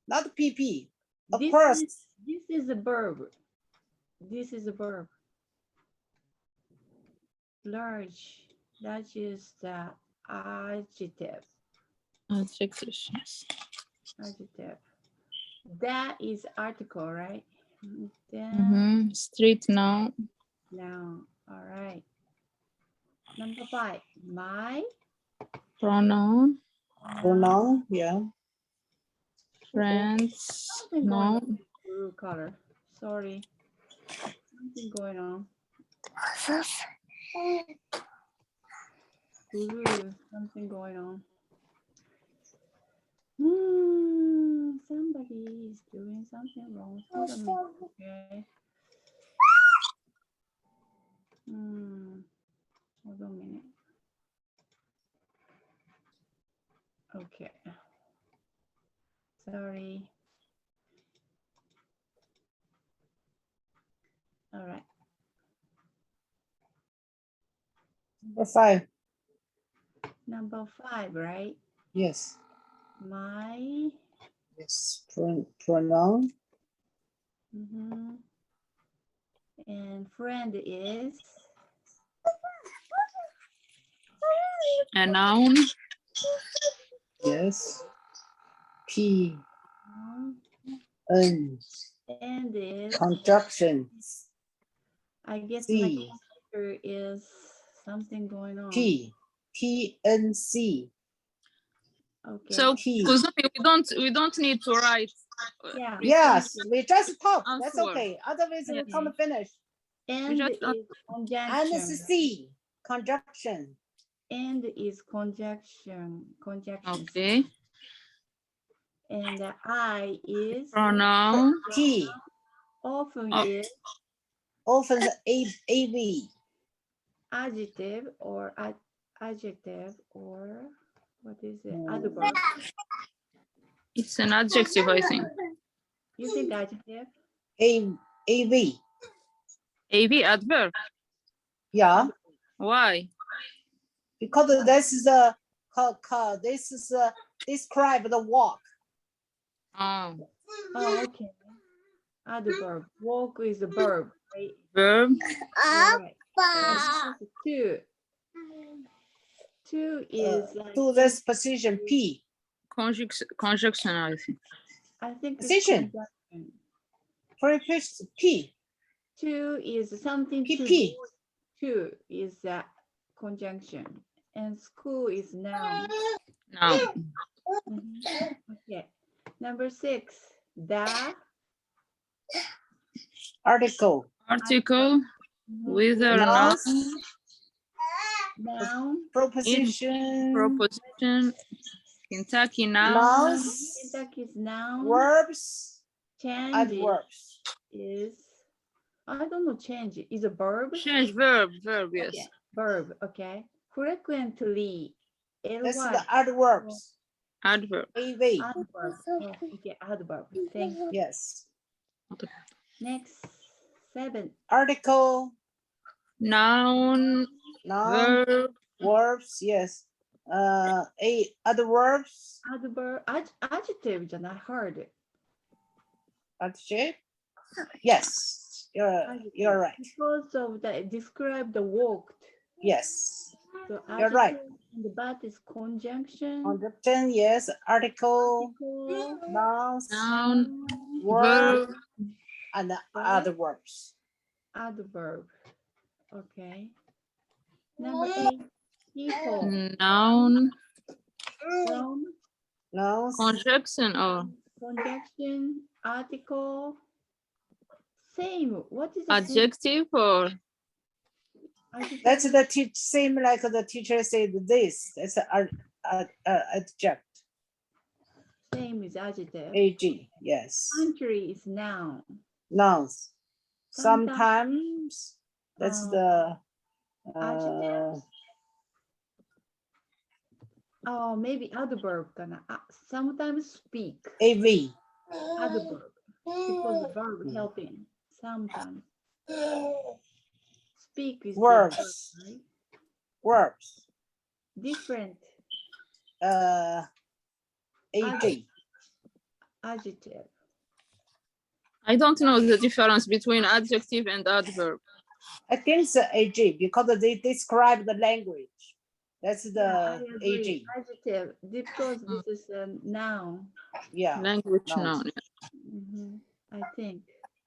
Not PP. Of This course. This is a verb. This is a verb. Large. That is the adjective. Adjectives. Adjective. That is article, right? Street noun. Noun. All right. Number 5. My Pronoun. Pronoun. Yeah. Friends. Noun. blue color. Sorry. Something going on. Blue. Something going on. Somebody is doing something wrong. Hold on a minute, okay. Hold on a minute. Okay. Sorry. All right. Number 5. Number 5, right? Yes. My. Yes. Pronoun. And friend is. A noun. Yes. P. N. And is. Conjunctions. I guess C. my computer is something going on. P. PNC. Okay. So P. we don't need to write. Yeah. Yes, we just talk. That's Answer. okay. Otherwise, we can't finish. And is conjunction. And C. Conjunction. And is conjunction. Okay. And I is Pronoun. T. often Oh. is Often AV. adjective or adjective or what is it? Adverb. It's an adjective, I think. You think adjective? AV. AV, adverb. Yeah, Why? because this is a describe the walk. Oh, Oh, okay. Adverb. Walk is a verb, right? verb. Right. Two. Two is like To this position P. Conjunction, I think. I think it's Position. conjunction. Preposition P. Two is something to PP. do. Two is a conjunction, and school is noun. Now, Okay. Number 6. The Article. article with a noun. Noun. Proposition. Proposition. Kentucky noun. Nouns. Kentucky's noun. Verbs. Change Adverbs. is, I don't know, change is a verb. Change verb, yes. Okay. Verb, okay. Frequently. That's ly. the adverbs. Adverb. AV. Adverb. Oh, okay, adverb. Thank you. Yes. Next, 7. Article. Noun. Noun. Verb. Verbs. Yes. Adverbs. Adverb. Adjective じゃない hard. Adjective. Yes. You're right. Because of the describe the walked. Yes. So You're right. and the but is conjunction. Conjunction. Yes. Article. Nouns. Noun. Verb. Verb. And adverbs. Adverb. Okay. Number 8. People. Noun. Noun. Nouns. Conjunction or Conjunction. Article. Same. What is the adjective or same? That's the same like the teacher said this. That's adjective. Same is adjective. AG. Yes. Country is noun. Nouns. Sometimes, Sometimes that's the adjective. Oh, maybe adverb. Sometimes speak. AV. Adverb. Because the verb helping. Sometimes. Speak is Verbs. the verb, right? Verbs. Different. AG. Adjective. I don't know the difference between adjective and adverb. I think it's AG because they describe the language. That's the AG. Adjective, because this is a noun. Yeah. Language nouns. noun. I think.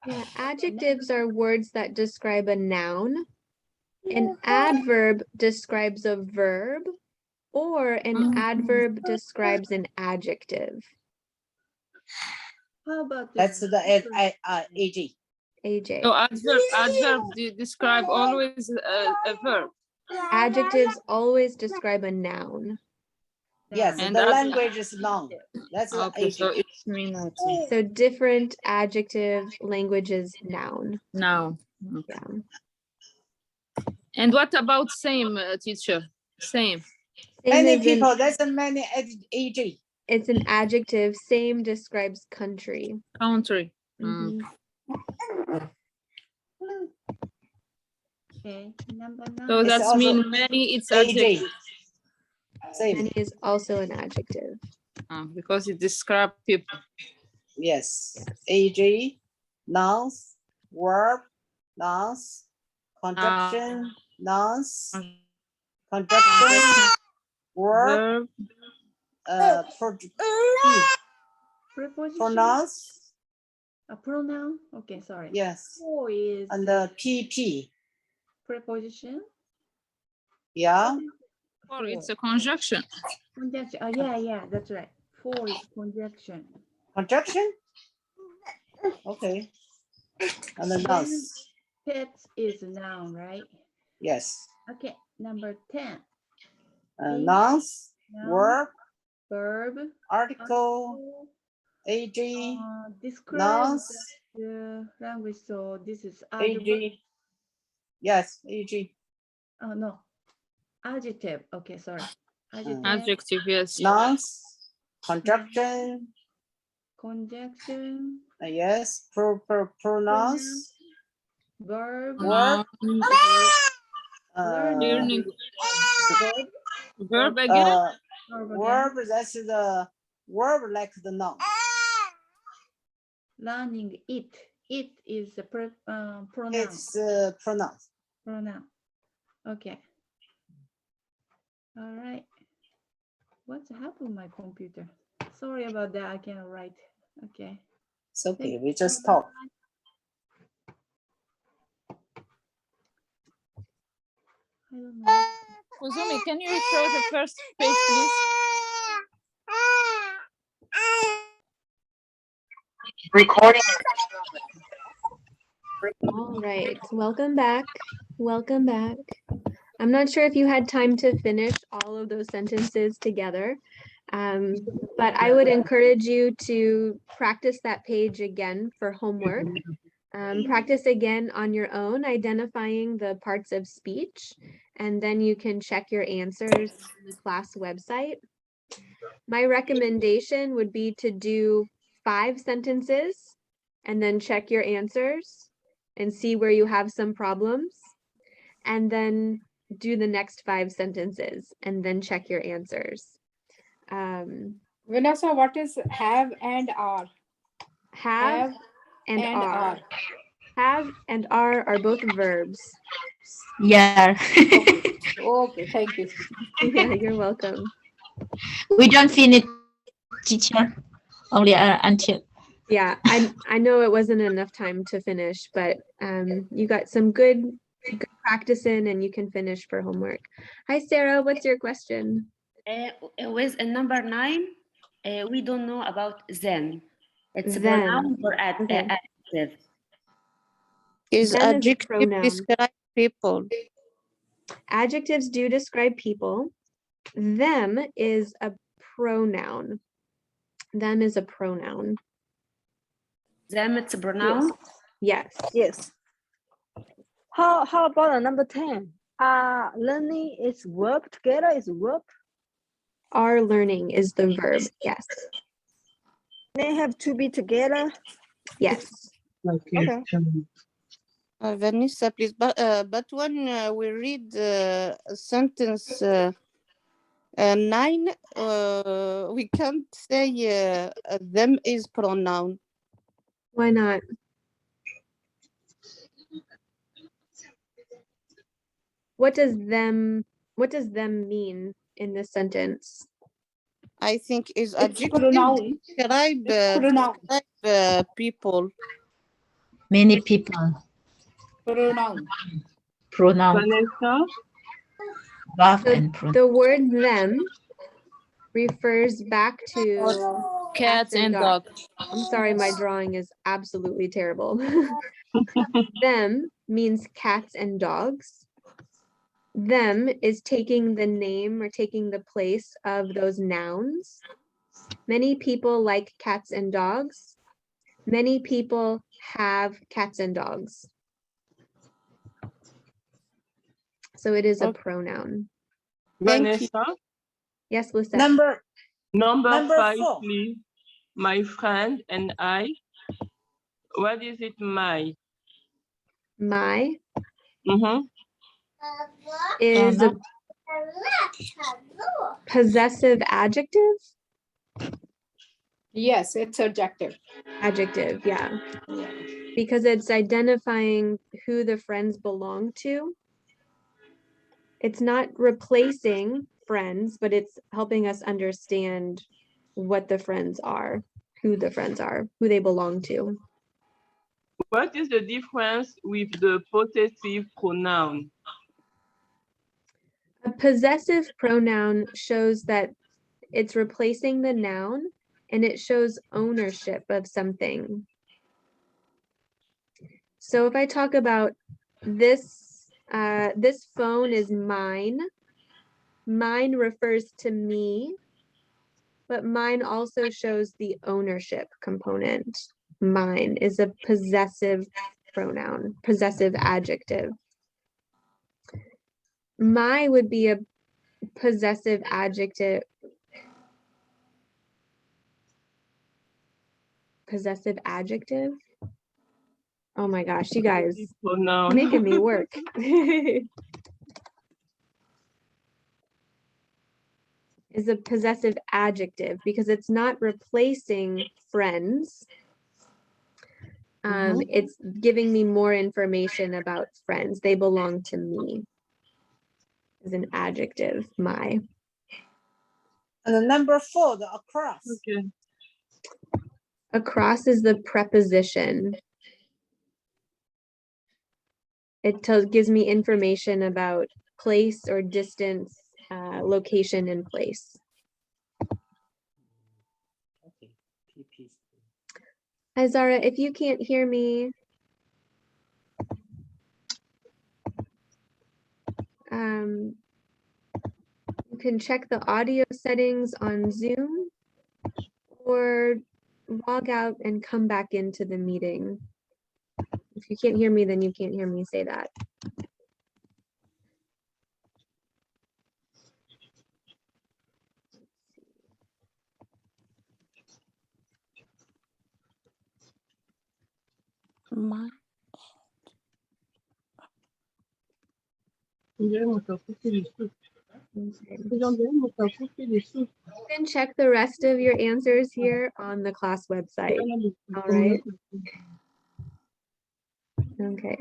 Yeah, adjectives are words that describe a noun. An adverb describes a verb, or an adverb describes an adjective. How about That's the AG. AJ. So adverb describe always a verb. Adjectives always describe a noun. Yes, And the that's- language is noun. That's the Okay, AG. so it's mean So different adjective languages noun. now. Yeah. And what about same, teacher? Same. Same Many as in- people, that's many AG. It's an adjective. Same describes country. Country. Mhm. Okay, number 9. So It's that's also mean many, it's AG. adjective. Same. Many is also an adjective. Because it describes people. Yes. AG, nouns, verb, nouns, conjunction, nouns, conjunction, verb, Preposition. pronouns. A pronoun. Okay, sorry. Yes. For is And the PP. preposition. Yeah. Or it's a conjunction. Conjunction. Oh, yeah, that's right. For is conjunction. Conjunction? Okay. And the nouns. Pets is a noun, right? Yes. Okay, number 10. Nouns, Noun, verb, verb, article, AG, describe nouns, the language. So this is AG. Yes, AG. Oh no, adjective. Okay, sorry. Adjective, yes. Nouns, conjunction, Conjunction, yes, pronouns, verb, verb, Learning. Verb again. verb, that's the verb like the noun. Learning it. It is a pronoun. It's pronoun. Pronoun. Okay. All right. What's happened with my computer? Sorry about that. I cannot write. Okay. It's okay. We just talk. I don't know. Kuzumi, can you show the first page, please? Recording. All right, welcome back. Welcome back. I'm not sure if you had time to finish all of those sentences together, but I would encourage you to practice that page again for homework. Practice again on your own, identifying the parts of speech, and then you can check your answers on the class website. My recommendation would be to do 5 sentences and then check your answers and see where you have some problems, and then do the next 5 sentences and then check your answers. Vanessa, what is have and are? Have and are. Have and are both verbs. Yeah. Okay, thank you. Yeah, you're welcome. We don't finish, teacher. Only until. Yeah, I know it wasn't enough time to finish, but you got some good practice in and you can finish for homework. Hi, Sarah, what's your question? With number 9, we don't know about them. It's a Them. pronoun or Okay. adjective. Is Them is a adjective pronoun. describe people? Adjectives do describe people. Them is a pronoun. Them is a pronoun. Them, it's a pronoun? Yes. Yes. How about number 10? Learning is verb together is verb. Are learning is the verb. Yes. They have to be together. Yes. Okay. Vanessa, please. But when we read sentence 9, we can't say them is pronoun. Why not? What does them mean in this sentence? I think is It's adjective pronoun. describe people. Many people. Pronoun. Pronoun. Vanessa? Verb and pronoun. The word them refers back to Cats and dogs. I'm sorry, my drawing is absolutely terrible. Them means cats and dogs. Them is taking the name or taking the place of those nouns. Many people like cats and dogs. Many people have cats and dogs. So it is a pronoun. Vanessa? Yes, Lisa. Number 5, 4. please. My friend and I. What is it, my? My Mm-hmm. is a possessive adjective? Yes, it's adjective. Adjective, yeah. Because it's identifying who the friends belong to. It's not replacing friends, but it's helping us understand what the friends are, who the friends are, who they belong to. What is the difference with the possessive pronoun? A possessive pronoun shows that it's replacing the noun and it shows ownership of something. So if I talk about this phone is mine, Mine refers to me, but mine also shows the ownership component. Mine is a possessive pronoun, possessive adjective. My would be a possessive adjective. Possessive adjective? Oh my gosh, you guys making me work. Is a possessive adjective because it's not replacing friends. It's giving me more information about friends. They belong to me. Is an adjective, my. And the number 4, the across. Okay. Across is the preposition. It gives me information about place or distance, location and place. Okay. PP. Hi, Zara, if you can't hear me, you can check the audio settings on Zoom or log out and come back into the meeting. If you can't hear me, then you can't hear me say that. My. You can check the rest of your answers here on the class website. All right. Okay.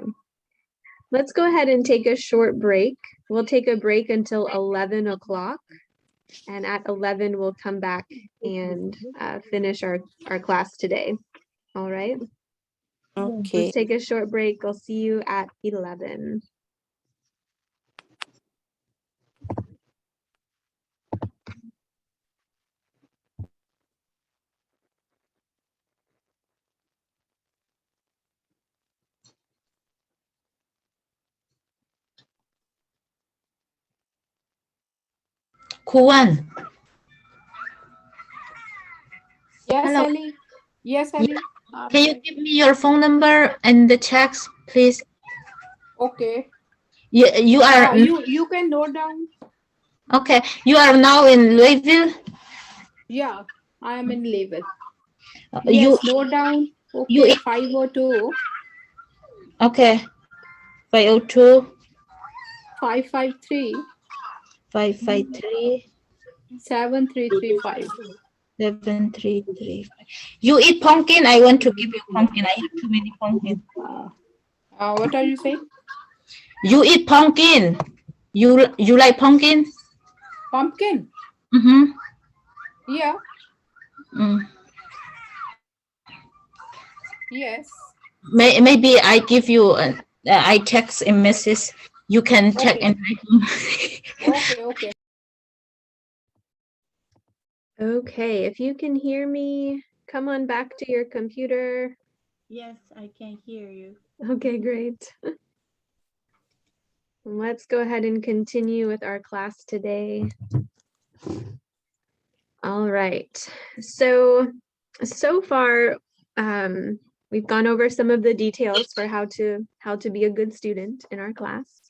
Let's go ahead and take a short break. We'll take a break until 11 o'clock. And at 11, we'll come back and finish our class today. All right. Okay. Let's take a short break. I'll see you at 11. Kuan. Yes, Hello. Ali. Yes, Ali. Can you give me your phone number and the text, please? Okay. You are You can note down. okay. You are now in Louisville. Yeah, I am in level. You Yes, note down. you Okay, 502 okay. 502 553 553 7335. 7335. You eat pumpkin? I want to give you pumpkin. I have too many pumpkin. What are you saying? You eat pumpkin. You like pumpkin? Pumpkin? Mm-hmm. Yeah. Mm. Yes. Maybe I give you I text a message. You can check Okay. and Okay. Okay, if you can hear me, come on back to your computer. Yes, I can hear you. Okay, great. Let's go ahead and continue with our class today. All right, so far we've gone over some of the details for how to be a good student in our class.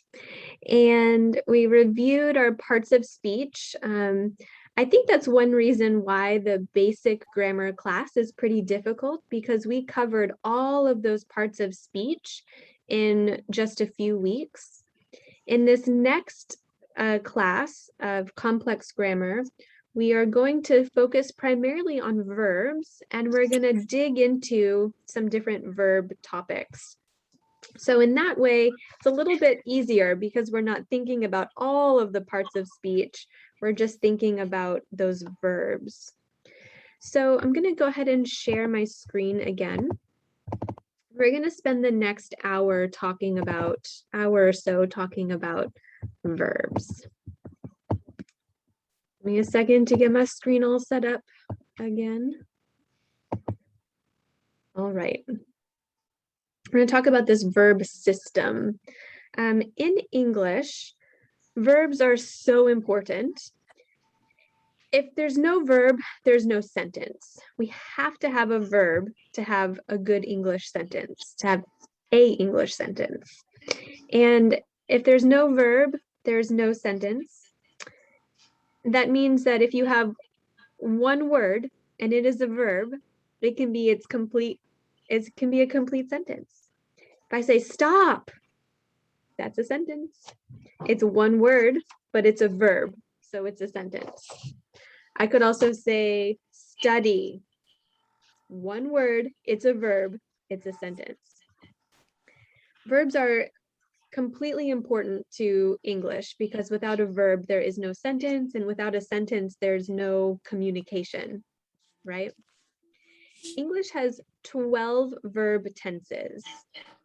And we reviewed our parts of speech. I think that's one reason why the basic grammar class is pretty difficult, because we covered all of those parts of speech in just a few weeks. In this next class of complex grammar, we are going to focus primarily on verbs, and we're going to dig into some different verb topics. So in that way, it's a little bit easier because we're not thinking about all of the parts of speech. We're just thinking about those verbs. So I'm going to go ahead and share my screen again. We're going to spend the next hour or so talking about verbs. Give me a second to get my screen all set up again. All right. We're going to talk about this verb system. In English, Verbs are so important. If there's no verb, there's no sentence. We have to have a verb to have a good English sentence, to have a English sentence. And if there's no verb, there's no sentence. That means that if you have one word and it is a verb, it can be a complete sentence. If I say stop, that's a sentence. It's one word, but it's a verb, so it's a sentence. I could also say study. One word, it's a verb, it's a sentence. Verbs are completely important to English because without a verb, there is no sentence, and without a sentence, there's no communication, right? English has 12 verb tenses.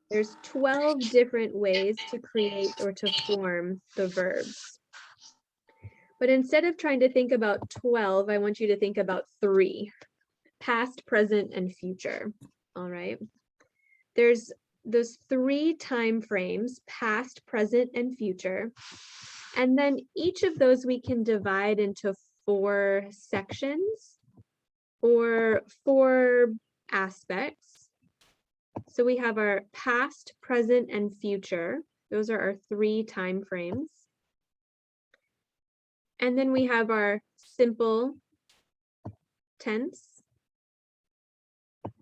There's 12 different ways to create or to form the verbs. But instead of trying to think about 12, I want you to think about 3, past, present, and future, all right? There's those 3 time frames, past, present, and future. And then each of those we can divide into 4 sections or 4 aspects. So we have our past, present, and future. Those are our 3 time frames. And then we have our simple tense,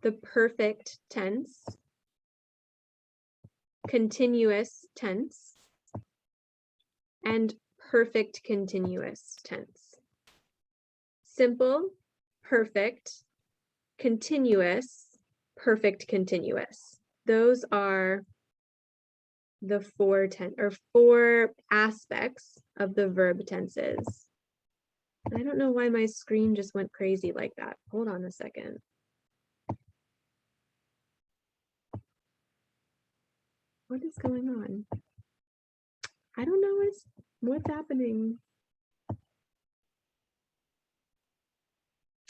the perfect tense, continuous tense, and perfect continuous tense. Simple, perfect, continuous, perfect continuous. Those are the 4 aspects of the verb tenses. I don't know why my screen just went crazy like that. Hold on a second. What is going on? I don't know what's happening.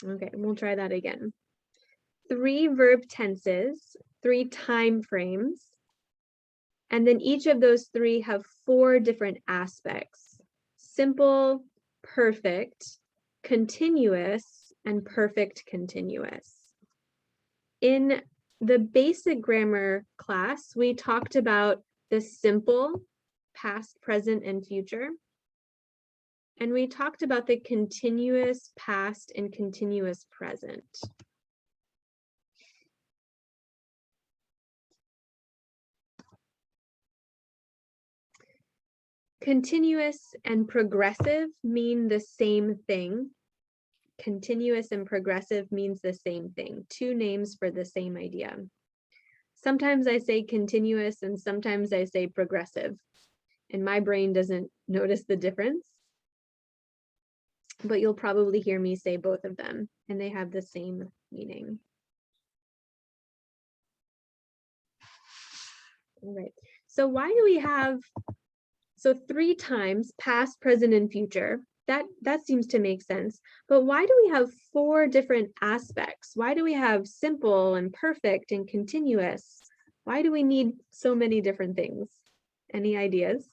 Okay, we'll try that again. 3 verb tenses, 3 time frames, and then each of those 3 have 4 different aspects: simple, perfect, continuous, and perfect continuous. In the basic grammar class, we talked about the simple, past, present, and future. And we talked about the continuous past and continuous present. Continuous and progressive mean the same thing. Continuous and progressive means the same thing. 2 names for the same idea. Sometimes I say continuous and sometimes I say progressive, and my brain doesn't notice the difference. But you'll probably hear me say both of them, and they have the same meaning. All right, so why do we have, 3 times, past, present, and future? That seems to make sense, but why do we have 4 different aspects? Why do we have simple and perfect and continuous? Why do we need so many different things? Any ideas?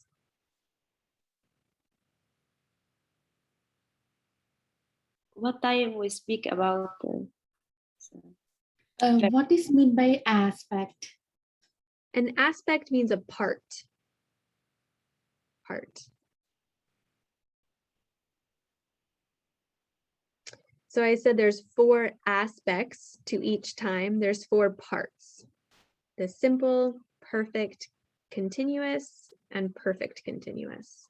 What time we speak about? What is meant by aspect? An aspect means a part. So I said there's 4 aspects to each time. There's 4 parts: the simple, perfect, continuous, and perfect continuous.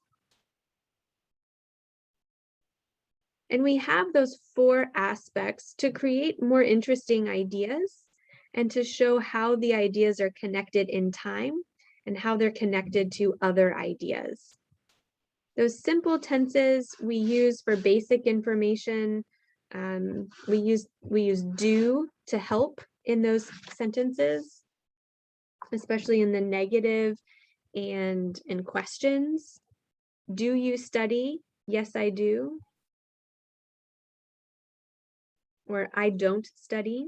And we have those 4 aspects to create more interesting ideas and to show how the ideas are connected in time and how they're connected to other ideas. Those simple tenses we use for basic information. We use do to help in those sentences, especially in the negative and in questions. Do you study? Yes, I do. Or I don't study.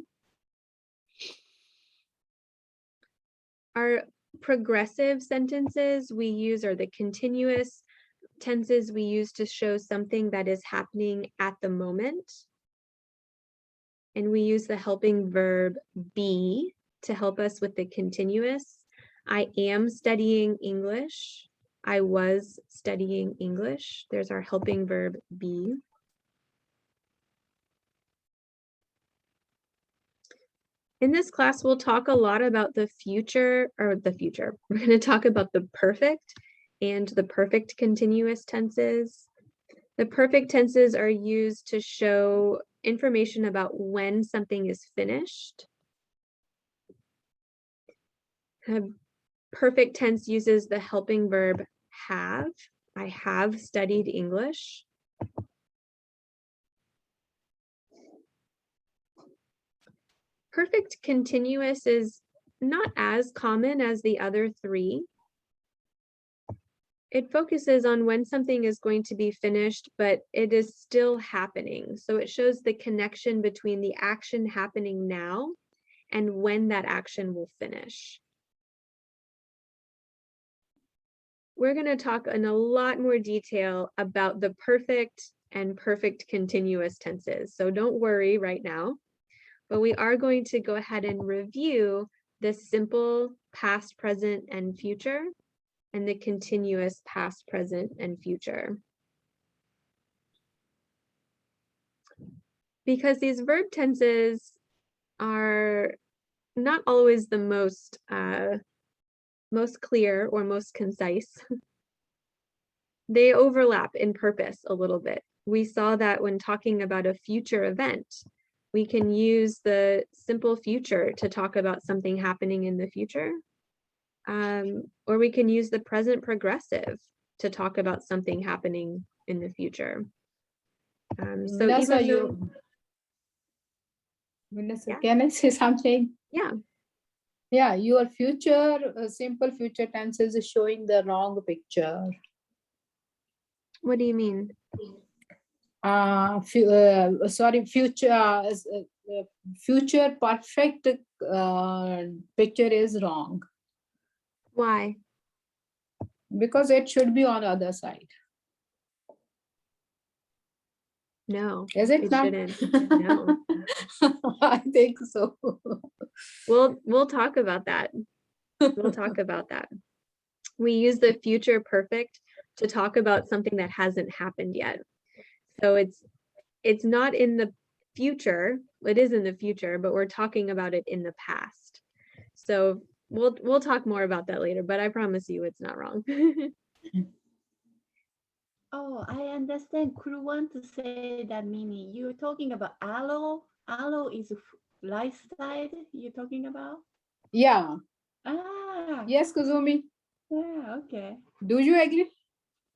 Our progressive sentences we use are the continuous tenses we use to show something that is happening at the moment. And we use the helping verb be to help us with the continuous. I am studying English. I was studying English. There's our helping verb be. In this class, we'll talk a lot about the future. We're going to talk about the perfect and the perfect continuous tenses. The perfect tenses are used to show information about when something is finished. A perfect tense uses the helping verb have. I have studied English. Perfect continuous is not as common as the other three. It focuses on when something is going to be finished, but it is still happening. So it shows the connection between the action happening now and when that action will finish. We're going to talk in a lot more detail about the perfect and perfect continuous tenses. So don't worry right now, but we are going to go ahead and review the simple past, present, and future, and the continuous past, present, and future. Because these verb tenses are not always the most clear or most concise. They overlap in purpose a little bit. We saw that when talking about a future event, we can use the simple future to talk about something happening in the future. Or we can use the present progressive to talk about something happening in the future. So Vanessa, even though, Vanessa, can I say something? Yeah. Yeah, your future, simple future tenses is showing the wrong picture. What do you mean? Sorry, future perfect picture is wrong. Why? Because it should be on the other side. No, Is it not? shouldn't. No. I think so. We'll talk about that. We'll talk about that. We use the future perfect to talk about something that hasn't happened yet. So it's not in the future. It is in the future, but we're talking about it in the past. So we'll talk more about that later, but I promise you it's not wrong. Oh, I understand. Could want to say that meaning. You're talking about aloe. Aloe is right side you're talking about? Yeah. Ah. Yes, Kuzumi. Yeah, okay. Do you agree?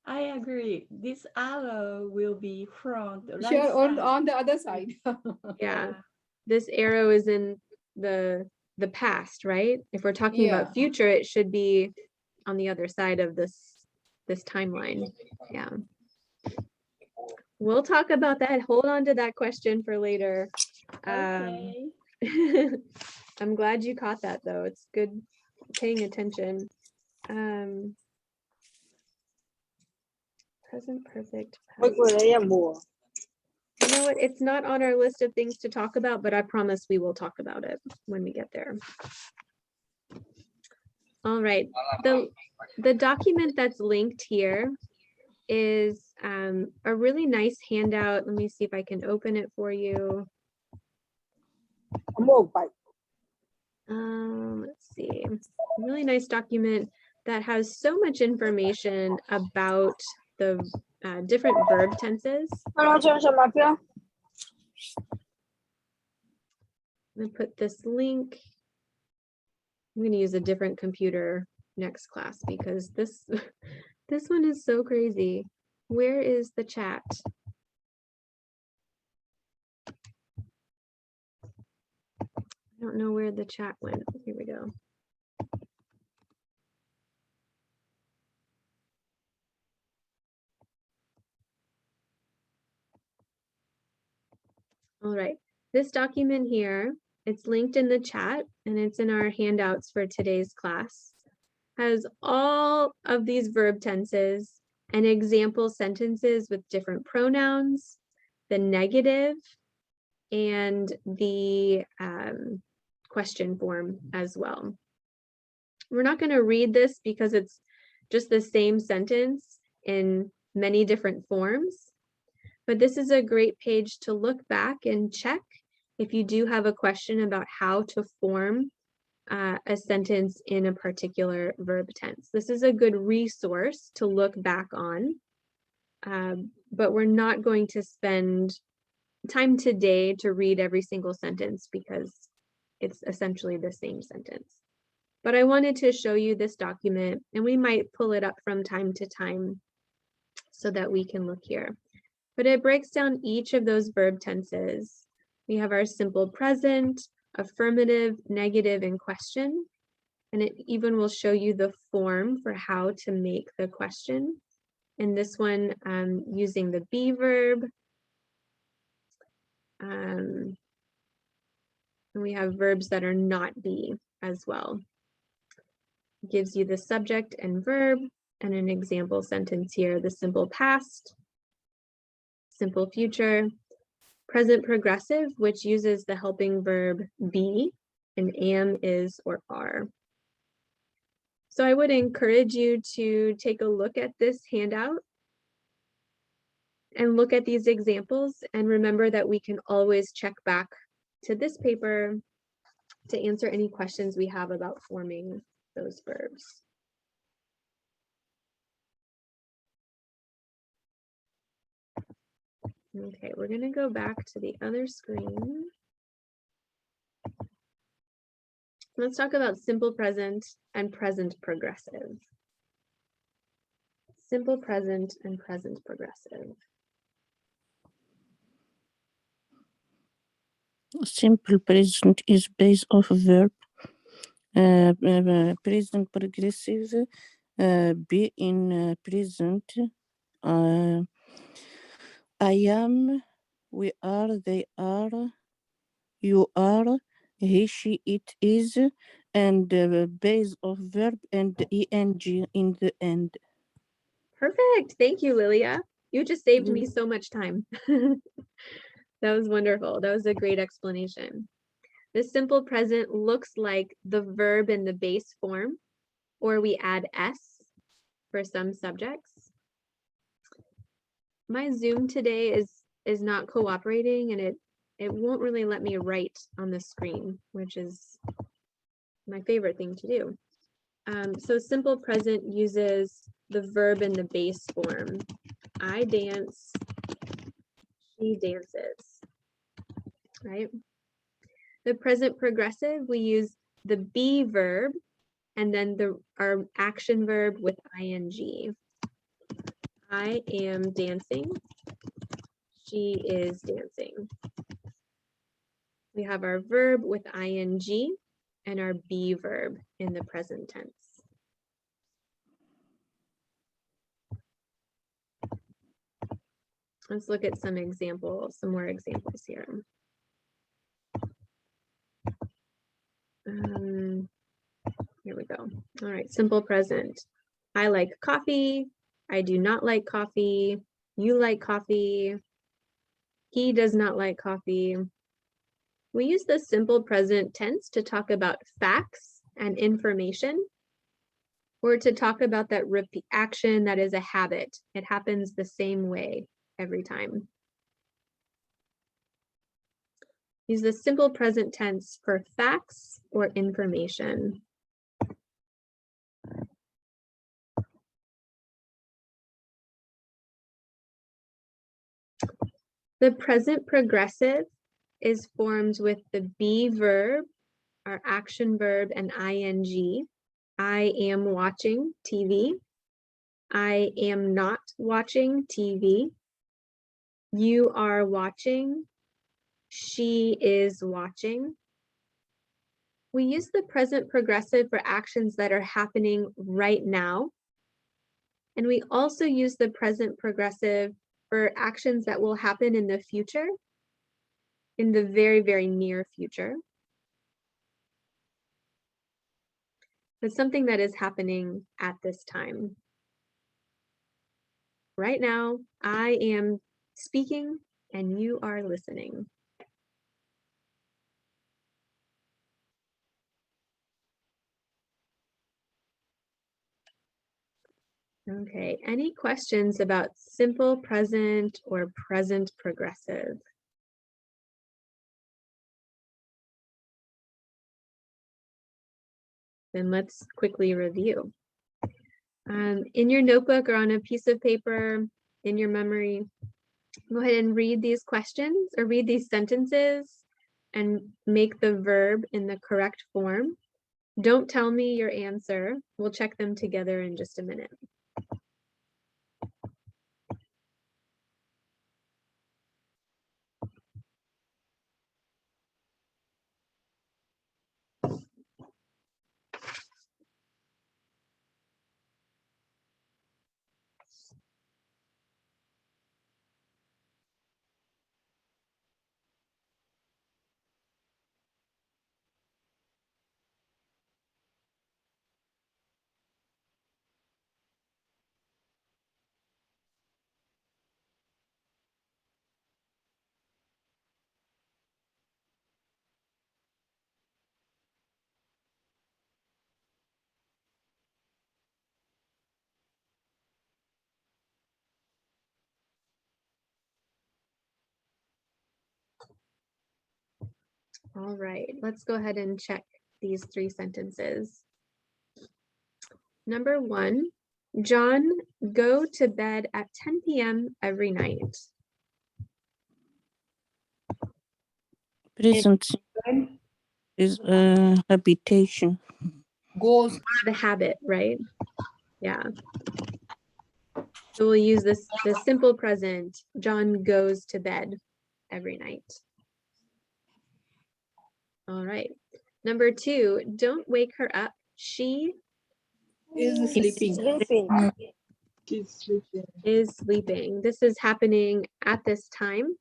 I agree. This aloe will be front, right Sure, side. on the other side. Yeah. This arrow is in the past, right? If we're talking about future, it should be on the other side of this timeline. Yeah. We'll talk about that. Hold on to that question for later. Okay. I'm glad you caught that though. It's good paying attention. Present perfect. Past. You know what? It's not on our list of things to talk about, but I promise we will talk about it when we get there. All right. The document that's linked here is a really nice handout. Let me see if I can open it for you. Let's see. A really nice document that has so much information about the different verb tenses. I'm going to put this link. I'm going to use a different computer next class because this one is so crazy. Where is the chat? I don't know where the chat went. Here we go. All right, this document here, it's linked in the chat and it's in our handouts for today's class, has all of these verb tenses and example sentences with different pronouns, the negative, and the question form as well. We're not going to read this because it's just the same sentence in many different forms, but this is a great page to look back and check if you do have a question about how to form a sentence in a particular verb tense. This is a good resource to look back on, but we're not going to spend time today to read every single sentence because it's essentially the same sentence. But I wanted to show you this document, and we might pull it up from time to time so that we can look here. But it breaks down each of those verb tenses. We have our simple present, affirmative, negative, and question. And it even will show you the form for how to make the question. In this one, using the be verb. And we have verbs that are not be as well. It gives you the subject and verb and an example sentence here, the simple past, simple future, present progressive, which uses the helping verb be, and am, is, or are. So I would encourage you to take a look at this handout and look at these examples, and remember that we can always check back to this paper to answer any questions we have about forming those verbs. Okay, we're going to go back to the other screen. Let's talk about simple present and present progressive. Simple present and present progressive. Simple present is based off a verb. Present progressive, be in present. I am, we are, they are, you are, he, she, it is, and base of verb and eng in the end. Perfect. Thank you, Lilia. You just saved me so much time. That was wonderful. That was a great explanation. The simple present looks like the verb in the base form, or we add s for some subjects. My Zoom today is not cooperating, and it won't really let me write on the screen, which is my favorite thing to do. So simple present uses the verb in the base form. I dance, she dances, right? The present progressive, we use the be verb and then our action verb with ing. I am dancing, she is dancing. We have our verb with ing and our be verb in the present tense. Let's look at some examples, some more examples here. Here we go. All right, simple present. I like coffee. I do not like coffee. You like coffee. He does not like coffee. We use the simple present tense to talk about facts and information, or to talk about that repeat action that is a habit. It happens the same way every time. Use the simple present tense for facts or information. The present progressive is formed with the be verb, our action verb, and ing. I am watching TV. I am not watching TV. You are watching. She is watching. We use the present progressive for actions that are happening right now. And we also use the present progressive for actions that will happen in the future, in the very, very near future. But something that is happening at this time. Right now, I am speaking and you are listening. Okay, any questions about simple present or present progressive? Then let's quickly review. In your notebook or on a piece of paper, in your memory, go ahead and read these questions or read these sentences and make the verb in the correct form. Don't tell me your answer. We'll check them together in just a minute. All right, let's go ahead and check these three sentences. Number one, John, go to bed at 10 p.m. every night. Present is habitation. Goes. The habit, right? Yeah. So we'll use the simple present. John goes to bed every night. All right. Number two, don't wake her up. She Is Sleeping. She's sleeping. is sleeping. This is happening at this time.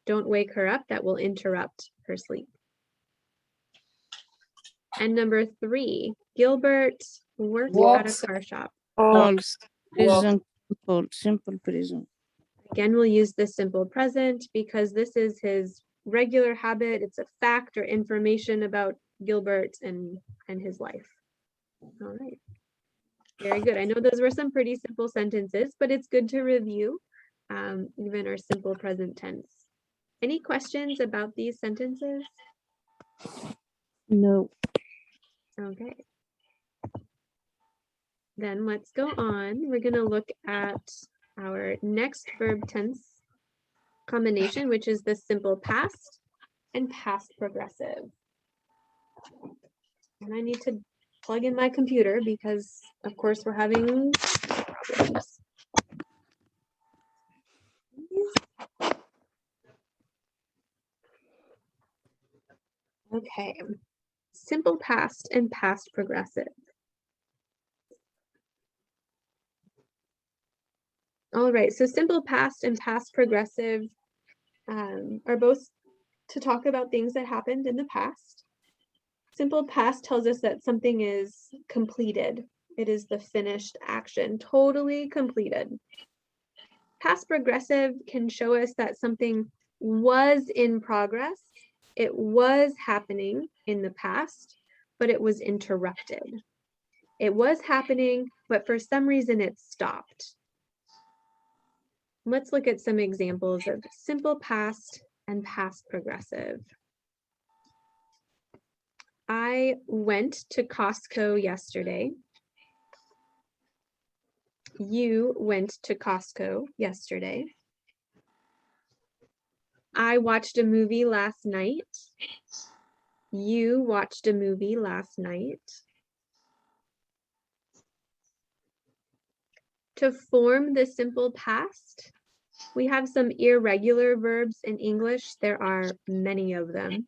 Don't wake her up. That will interrupt her sleep. And number three, Gilbert works Walks. at a car shop. False. Present. Simple present. Again, we'll use the simple present because this is his regular habit. It's a fact or information about Gilbert and his life. All right. Very good. I know those were some pretty simple sentences, but it's good to review even our simple present tense. Any questions about these sentences? No. Okay. Then let's go on. We're going to look at our next verb tense combination, which is the simple past and past progressive. And I need to plug in my computer because, of course, we're having problems. Okay, simple past and past progressive. All right, so simple past and past progressive are both to talk about things that happened in the past. Simple past tells us that something is completed. It is the finished action, totally completed. Past progressive can show us that something was in progress. It was happening in the past, but it was interrupted. It was happening, but for some reason it stopped. Let's look at some examples of simple past and past progressive. I went to Costco yesterday. You went to Costco yesterday. I watched a movie last night. You watched a movie last night. To form the simple past, we have some irregular verbs in English. There are many of them.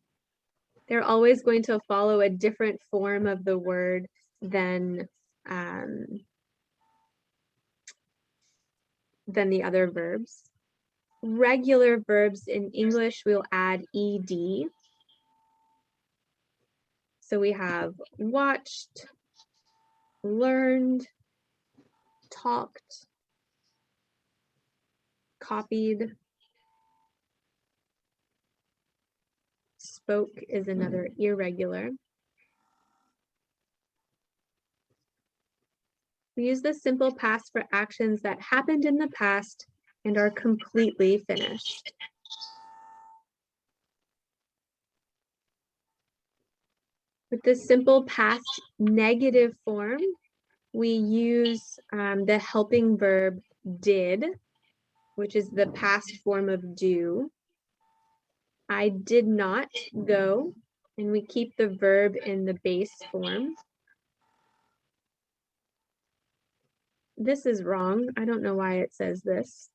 They're always going to follow a different form of the word than the other verbs. Regular verbs in English, we'll add ed. So we have watched, learned, talked, copied. Spoke is another irregular. We use the simple past for actions that happened in the past and are completely finished. With the simple past negative form, we use the helping verb did, which is the past form of do. I did not go, and we keep the verb in the base form. This is wrong. I don't know why it says this.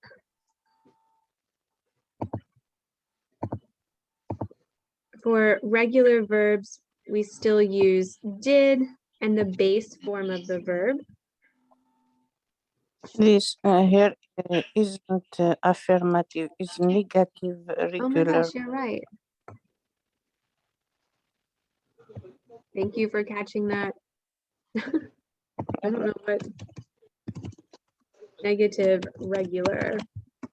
For regular verbs, we still use did and the base form of the verb. This here isn't affirmative, it's negative regular. Oh my gosh, you're right. Thank you for catching that. I don't know what negative regular.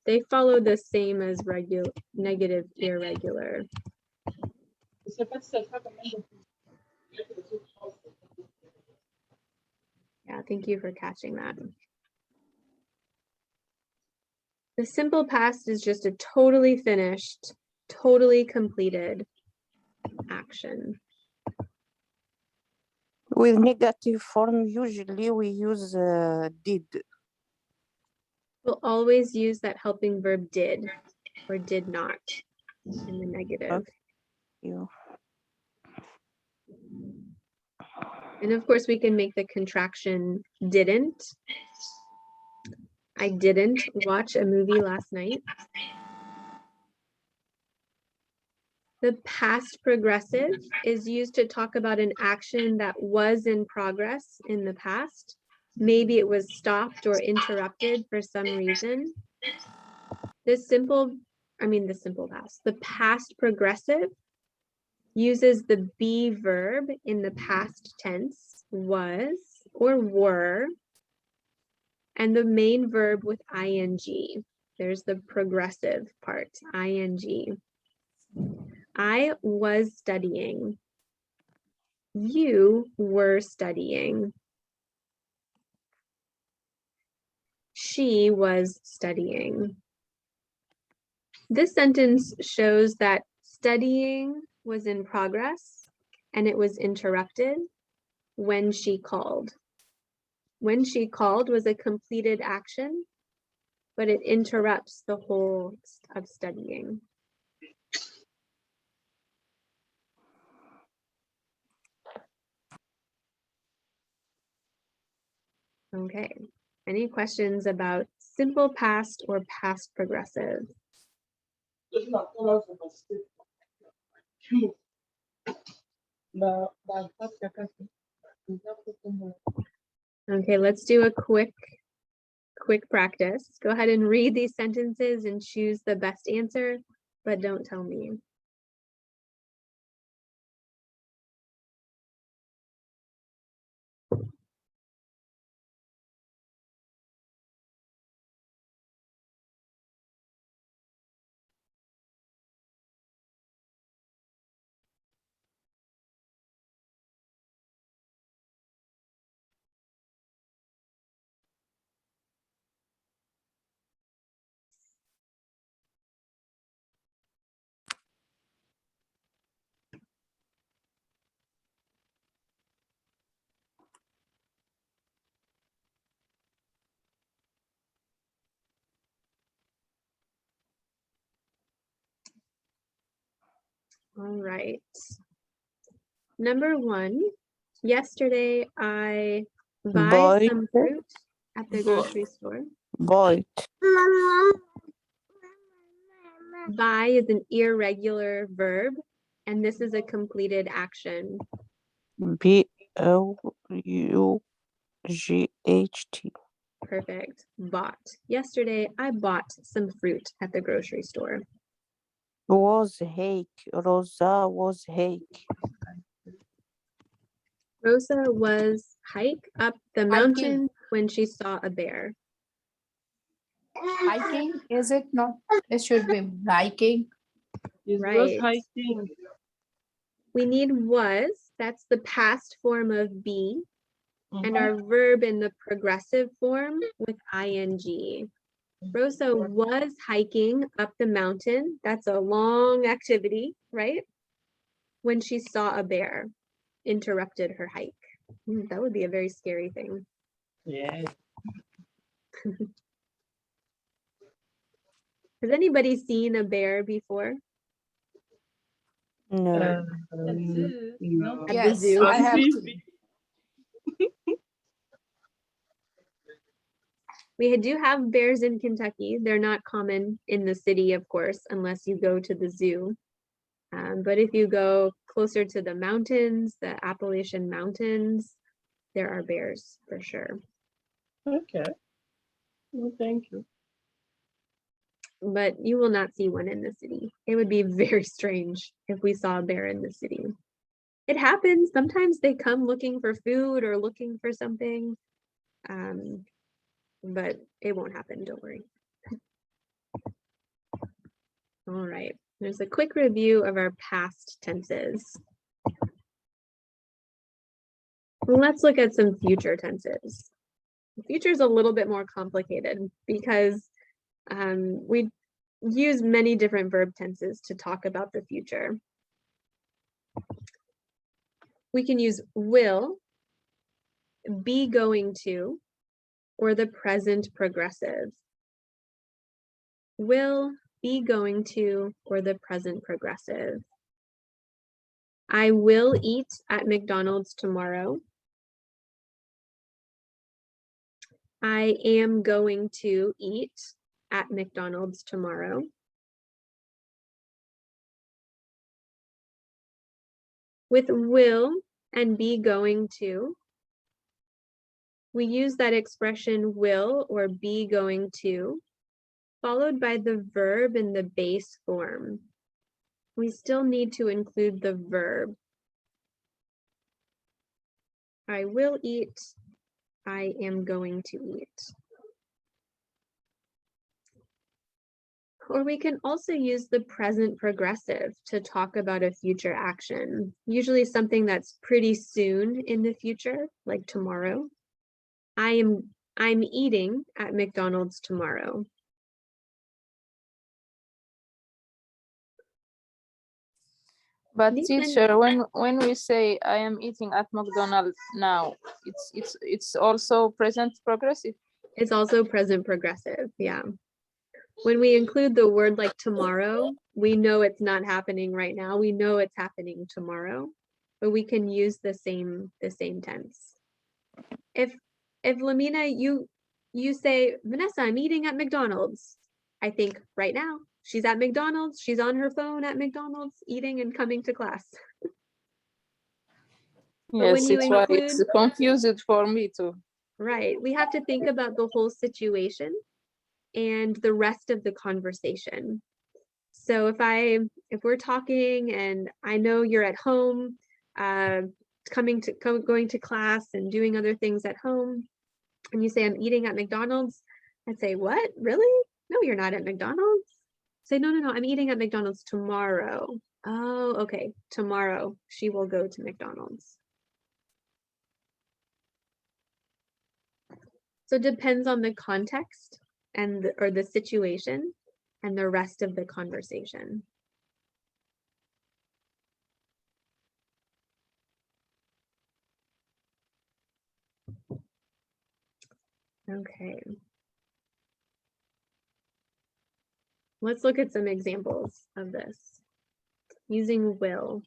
They follow the same as regular negative irregular. Yeah, thank you for catching that. The simple past is just a totally finished, totally completed action. With negative form, usually we use did. We'll always use that helping verb did or did not in the negative. You. And of course, we can make the contraction didn't. I didn't watch a movie last night. The past progressive is used to talk about an action that was in progress in the past. Maybe it was stopped or interrupted for some reason. The past progressive uses the be verb in the past tense, was or were, and the main verb with ing. There's the progressive part, ing. I was studying. You were studying. She was studying. This sentence shows that studying was in progress and it was interrupted when she called. When she called was a completed action, but it interrupts the whole of studying. Okay, any questions about simple past or past progressive? Okay, let's do a quick practice. Go ahead and read these sentences and choose the best answer, but don't tell me. All right. Number 1, yesterday I bought some fruit at the grocery store. Bought. Buy is an irregular verb, and this is a completed action. B-O-U-G-H-T. Perfect. Bought. Yesterday I bought some fruit at the grocery store. Was hake. Rosa was hake. Rosa was hike up the mountain when she saw a bear. Hiking, is it not? It should be hiking. It was Right. hiking. We need was, that's the past form of be, and our verb in the progressive form with ing. Rosa was hiking up the mountain. That's a long activity, right? When she saw a bear, interrupted her hike. That would be a very scary thing. Yeah. Has anybody seen a bear before? No. No. At the Yes, zoo? I have Auntie? to. We do have bears in Kentucky. They're not common in the city, of course, unless you go to the zoo. But if you go closer to the mountains, the Appalachian Mountains, there are bears for sure. Okay. Well, thank you. But you will not see one in the city. It would be very strange if we saw a bear in the city. It happens. Sometimes they come looking for food or looking for something. But it won't happen, don't worry. All right, there's a quick review of our past tenses. Let's look at some future tenses. The future is a little bit more complicated because we use many different verb tenses to talk about the future. We can use will, be going to, or the present progressive. Will, be going to, or the present progressive. I will eat at McDonald's tomorrow. I am going to eat at McDonald's tomorrow. With will and be going to, we use that expression will or be going to, followed by the verb in the base form. We still need to include the verb. I will eat, I am going to eat. Or we can also use the present progressive to talk about a future action, usually something that's pretty soon in the future, like tomorrow. I'm eating at McDonald's tomorrow. But teacher, when we say I am eating at McDonald's now, it's also present progressive. It's also present progressive, yeah. When we include the word like tomorrow, we know it's not happening right now. We know it's happening tomorrow, but we can use the same tense. If Lamina, you say, Vanessa, I'm eating at McDonald's. I think right now she's at McDonald's. She's on her phone at McDonald's, eating and coming to class. Yes, it's why it's confused for me too. Right, we have to think about the whole situation and the rest of the conversation. So if we're talking and I know you're at home, going to class and doing other things at home, and you say I'm eating at McDonald's, I'd say, what? Really? No, you're not at McDonald's. Say, no, I'm eating at McDonald's tomorrow. Oh, okay, tomorrow she will go to McDonald's. So it depends on the context and or the situation and the rest of the conversation. Okay. Let's look at some examples of this using will.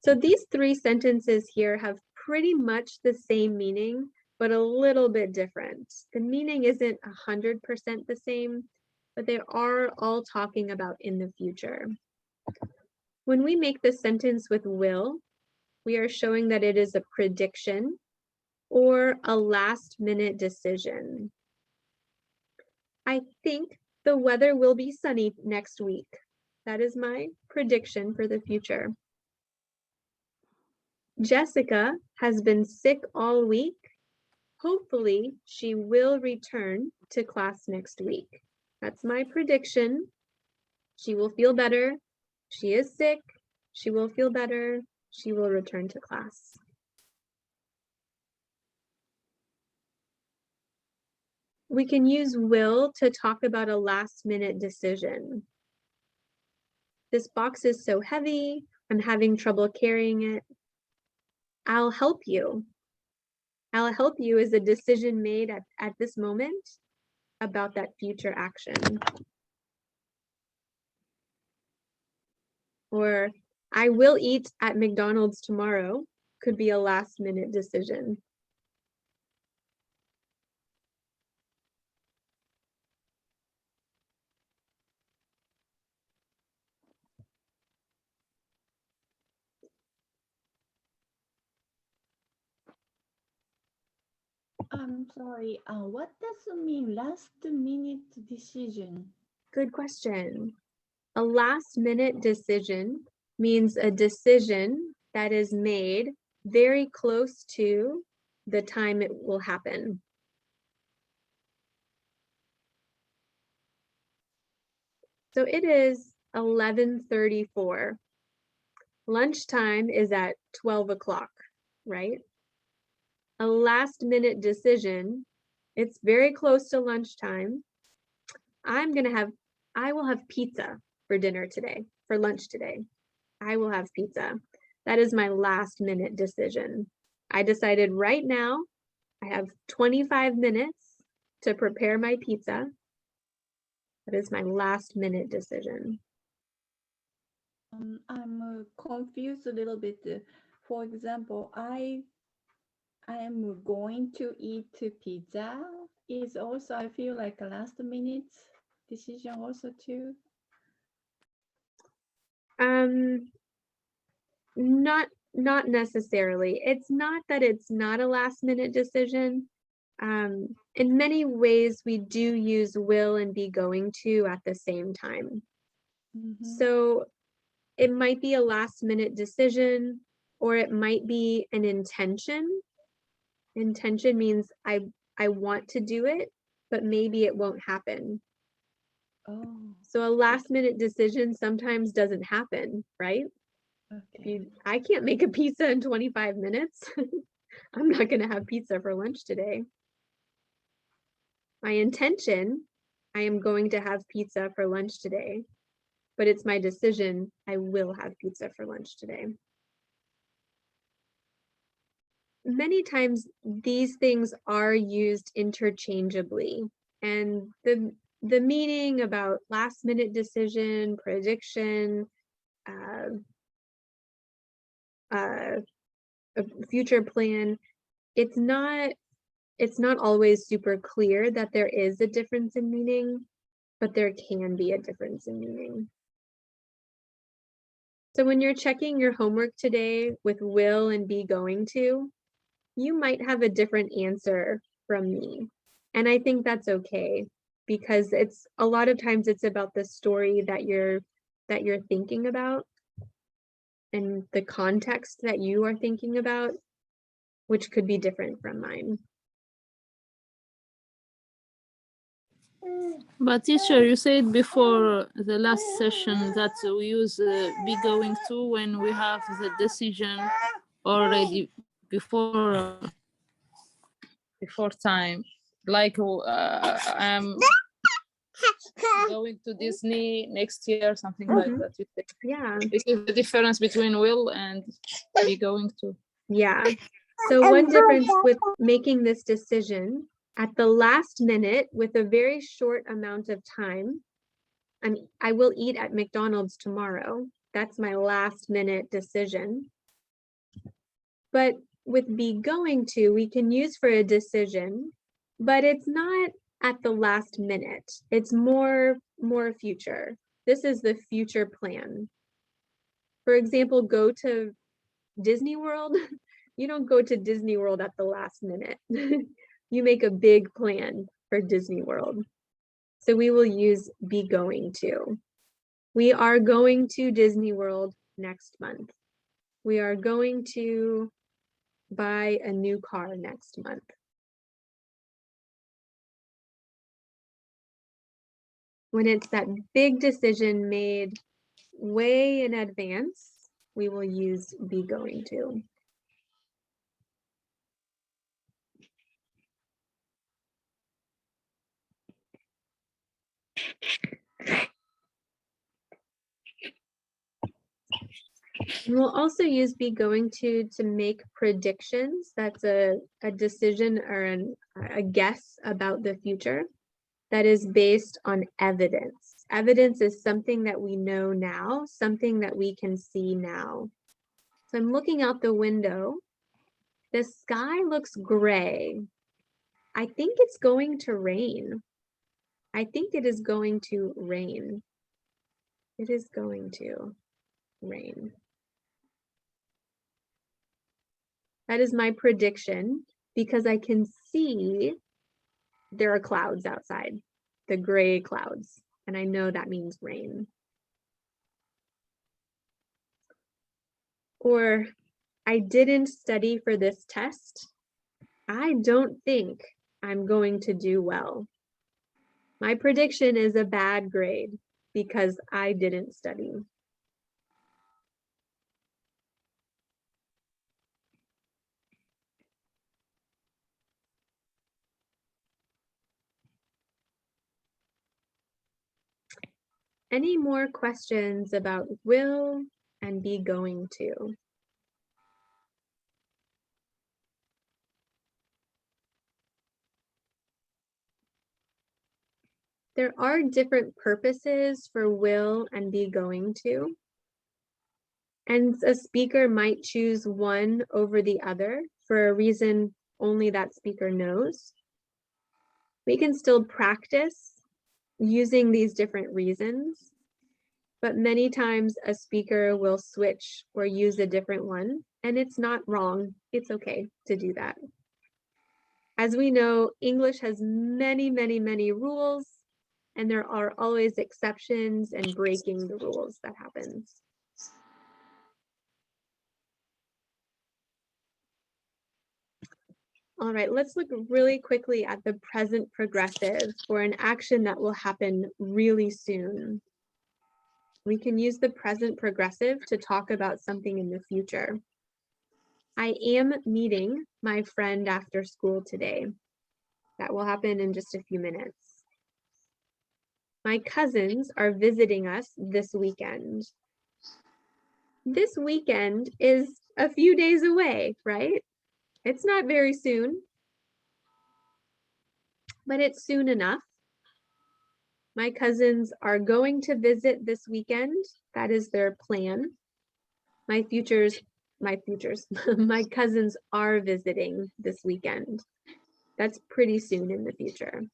So these three sentences here have pretty much the same meaning, but a little bit different. The meaning isn't 100% the same, but they are all talking about in the future. When we make the sentence with will, we are showing that it is a prediction or a last-minute decision. I think the weather will be sunny next week. That is my prediction for the future. Jessica has been sick all week. Hopefully, she will return to class next week. That's my prediction. She will feel better. She is sick. She will feel better. She will return to class. We can use will to talk about a last-minute decision. This box is so heavy. I'm having trouble carrying it. I'll help you. I'll help you is a decision made at this moment about that future action. Or I will eat at McDonald's tomorrow could be a last-minute decision. I'm sorry, what does it mean, last minute decision? Good question. A last-minute decision means a decision that is made very close to the time it will happen. So it is 11:34. Lunchtime is at 12 o'clock, right? A last-minute decision, it's very close to lunchtime. I will have pizza for dinner today, for lunch today. I will have pizza. That is my last-minute decision. I decided right now, I have 25 minutes to prepare my pizza. That is my last-minute decision. I'm confused a little bit. For example, I am going to eat pizza. Is also, I feel like a last minute decision also too. Not necessarily. It's not that it's not a last-minute decision. In many ways, we do use will and be going to at the same time. So it might be a last-minute decision, or it might be an intention. Intention means I want to do it, but maybe it won't happen. Oh. So a last-minute decision sometimes doesn't happen, right? Okay. I can't make a pizza in 25 minutes. I'm not going to have pizza for lunch today. My intention, I am going to have pizza for lunch today, but it's my decision, I will have pizza for lunch today. Many times these things are used interchangeably, and the meaning about last-minute decision, prediction, a future plan, it's not always super clear that there is a difference in meaning, but there can be a difference in meaning. So when you're checking your homework today with will and be going to, you might have a different answer from me. And I think that's okay, because it's a lot of times it's about the story that you're thinking about and the context that you are thinking about, which could be different from mine. But teacher, you said before the last session that we use be going to when we have the decision already before time. Like I'm going to Disney next year, something like that. You think? Yeah. This is the difference between will and be going to. Yeah. So one difference with making this decision at the last minute with a very short amount of time, I will eat at McDonald's tomorrow. That's my last minute decision. But with be going to, we can use for a decision, but it's not at the last minute. It's more future. This is the future plan. For example, go to Disney World. You don't go to Disney World at the last minute. You make a big plan for Disney World. So we will use be going to. We are going to Disney World next month. We are going to buy a new car next month. When it's that big decision made way in advance, we will use be going to. We'll also use be going to make predictions. That's a decision or a guess about the future that is based on evidence. Evidence is something that we know now, something that we can see now. So I'm looking out the window. The sky looks gray. I think it's going to rain. I think it is going to rain. It is going to rain. That is my prediction because I can see there are clouds outside, the gray clouds, and I know that means rain. Or I didn't study for this test. I don't think I'm going to do well. My prediction is a bad grade because I didn't study. Any more questions about will and be going to? There are different purposes for will and be going to. And a speaker might choose one over the other for a reason only that speaker knows. We can still practice using these different reasons, but many times a speaker will switch or use a different one, and it's not wrong. It's okay to do that. As we know, English has many, many, many rules, and there are always exceptions and breaking the rules that happens. All right, let's look really quickly at the present progressive for an action that will happen really soon. We can use the present progressive to talk about something in the future. I am meeting my friend after school today. That will happen in just a few minutes. My cousins are visiting us this weekend. This weekend is a few days away, right? It's not very soon, but it's soon enough. My cousins are going to visit this weekend. That is their plan. My cousins are visiting this weekend. That's pretty soon in the future.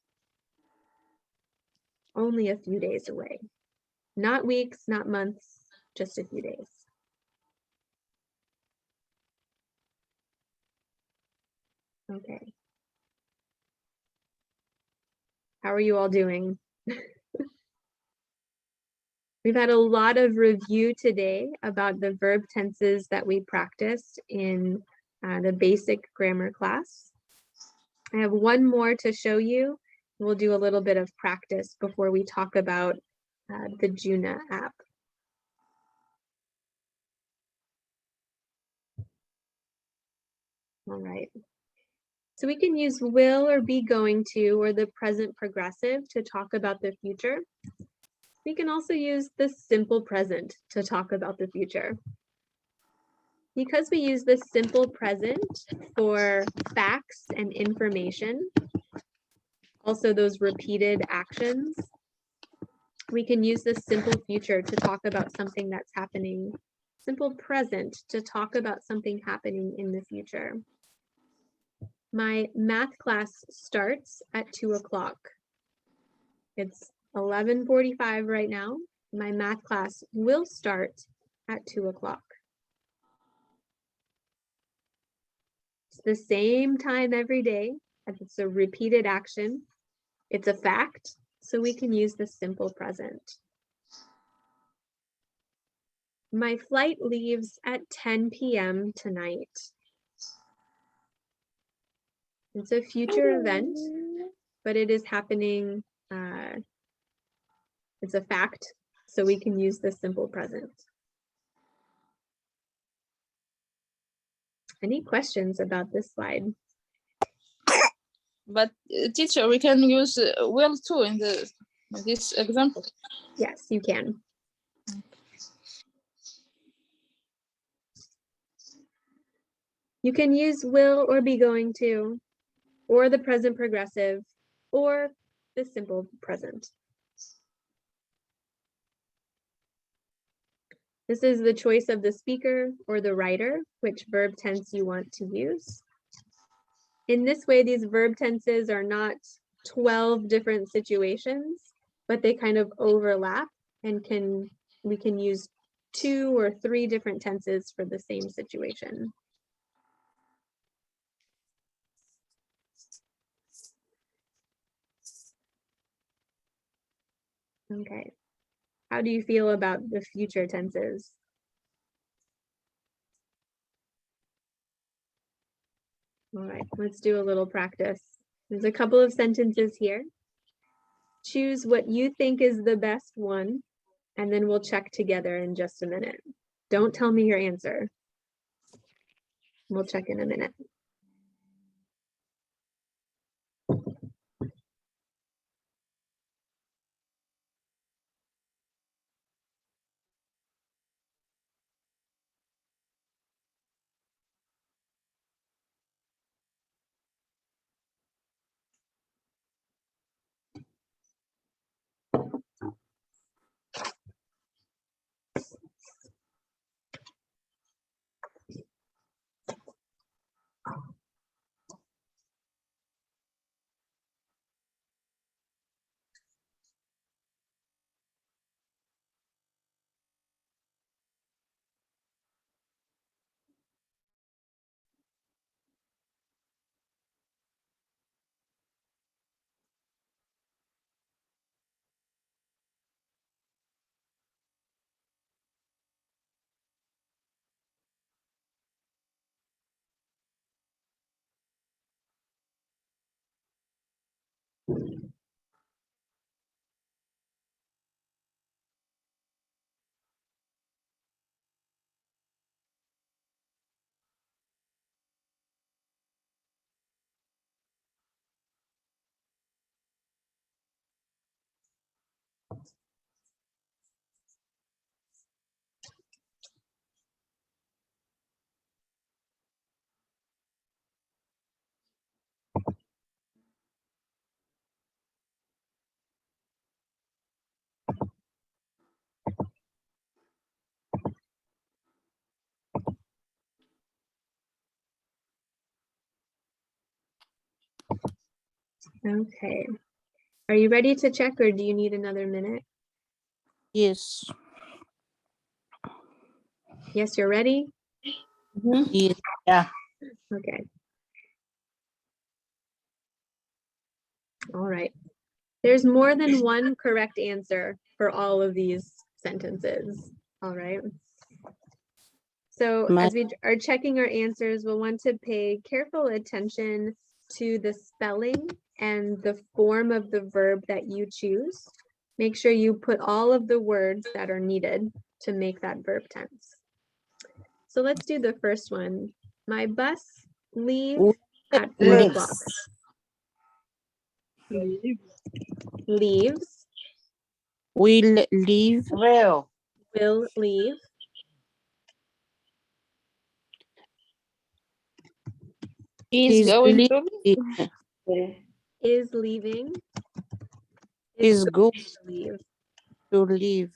Only a few days away. Not weeks, not months, just a few days. Okay. How are you all doing? We've had a lot of review today about the verb tenses that we practiced in the basic grammar class. I have one more to show you. We'll do a little bit of practice before we talk about the Juna app. All right. So we can use will or be going to or the present progressive to talk about the future. We can also use the simple present to talk about the future. Because we use the simple present for facts and information, also those repeated actions, we can use the simple future to talk about something that's happening, simple present to talk about something happening in the future. My math class starts at 2 o'clock. It's 11:45 right now. My math class will start at 2 o'clock. It's the same time every day. It's a repeated action. It's a fact, so we can use the simple present. My flight leaves at 10 p.m. tonight. It's a future event, but it is happening It's a fact, so we can use the simple present. Any questions about this slide? But teacher, we can use will too in this example. Yes, you can. You can use will or be going to, or the present progressive, or the simple present. This is the choice of the speaker or the writer, which verb tense you want to use. In this way, these verb tenses are not 12 different situations, but they kind of overlap and we can use 2 or 3 different tenses for the same situation. Okay. How do you feel about the future tenses? All right, let's do a little practice. There's a couple of sentences here. Choose what you think is the best one, and then we'll check together in just a minute. Don't tell me your answer. We'll check in a minute. Okay. Are you ready to check or do you need another minute? Yes. Yes, you're ready? Yes. Yeah. Okay. All right. There's more than one correct answer for all of these sentences. All right. So as we are checking our answers, we'll want to pay careful attention to the spelling and the form of the verb that you choose. Make sure you put all of the words that are needed to make that verb tense. So let's do the first one. My bus leaves at 4 o'clock. Leaves. Will leave. Will. Will leave. Is going to Is leaving. Is going leave. to leave.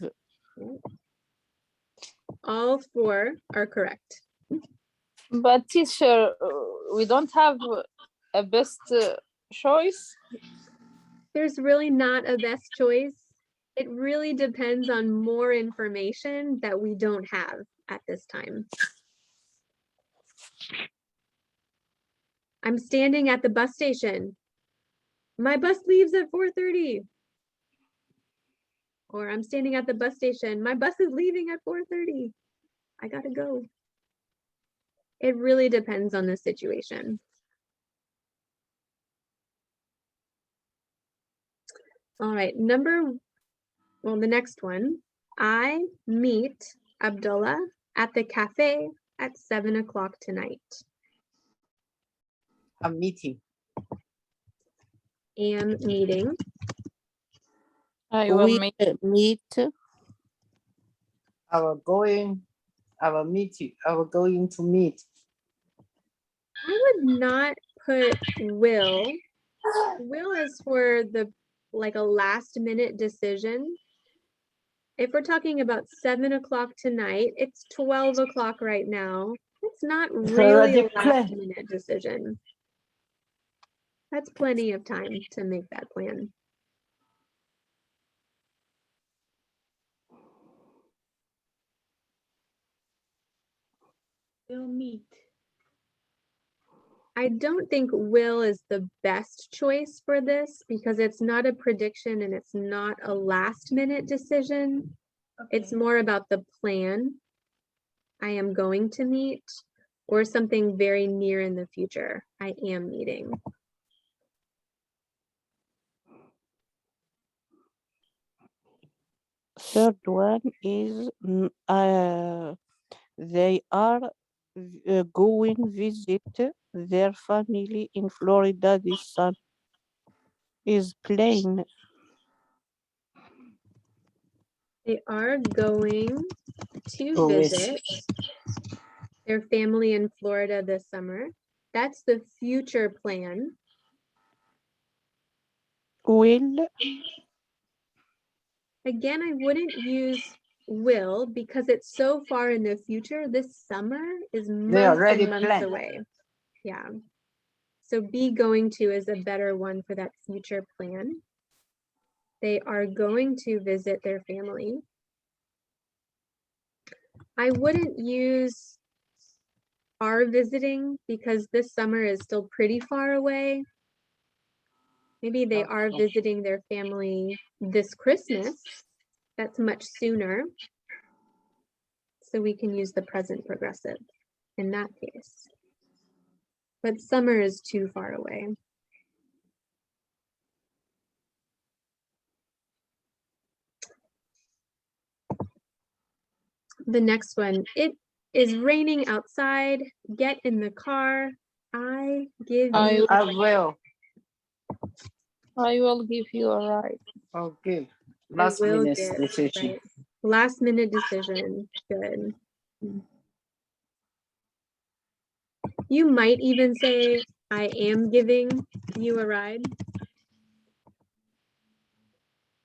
All 4 are correct. But teacher, we don't have a best choice. There's really not a best choice. It really depends on more information that we don't have at this time. I'm standing at the bus station. My bus leaves at 4:30. Or I'm standing at the bus station. My bus is leaving at 4:30. I gotta go. It really depends on the situation. All right, well, the next one, I meet Abdullah at the cafe at 7 o'clock tonight. A meeting. Am meeting. I will We meet. meet. Our going to meet. I would not put will. Will is for the like a last minute decision. If we're talking about 7 o'clock tonight, it's 12 o'clock right now. It's not really a last minute decision. That's plenty of time to make that plan. We'll meet. I don't think will is the best choice for this because it's not a prediction and it's not a last minute decision. It's more about the plan. I am going to meet or something very near in the future. I am meeting. Third one is they are going visit their family in Florida this summer. Is plain. They are going to Go with. visit their family in Florida this summer. That's the future plan. Will. Again, I wouldn't use will because it's so far in the future. This summer is They months already and months planned. away. Yeah. So be going to is a better one for that future plan. They are going to visit their family. I wouldn't use are visiting because this summer is still pretty far away. Maybe they are visiting their family this Christmas. That's much sooner. So we can use the present progressive in that case. But summer is too far away. The next one, it is raining outside. Get in the car. I give you. I will. I will give you a ride. Okay. I Last will minute give, decision. right. Last minute decision. Good. You might even say, I am giving you a ride.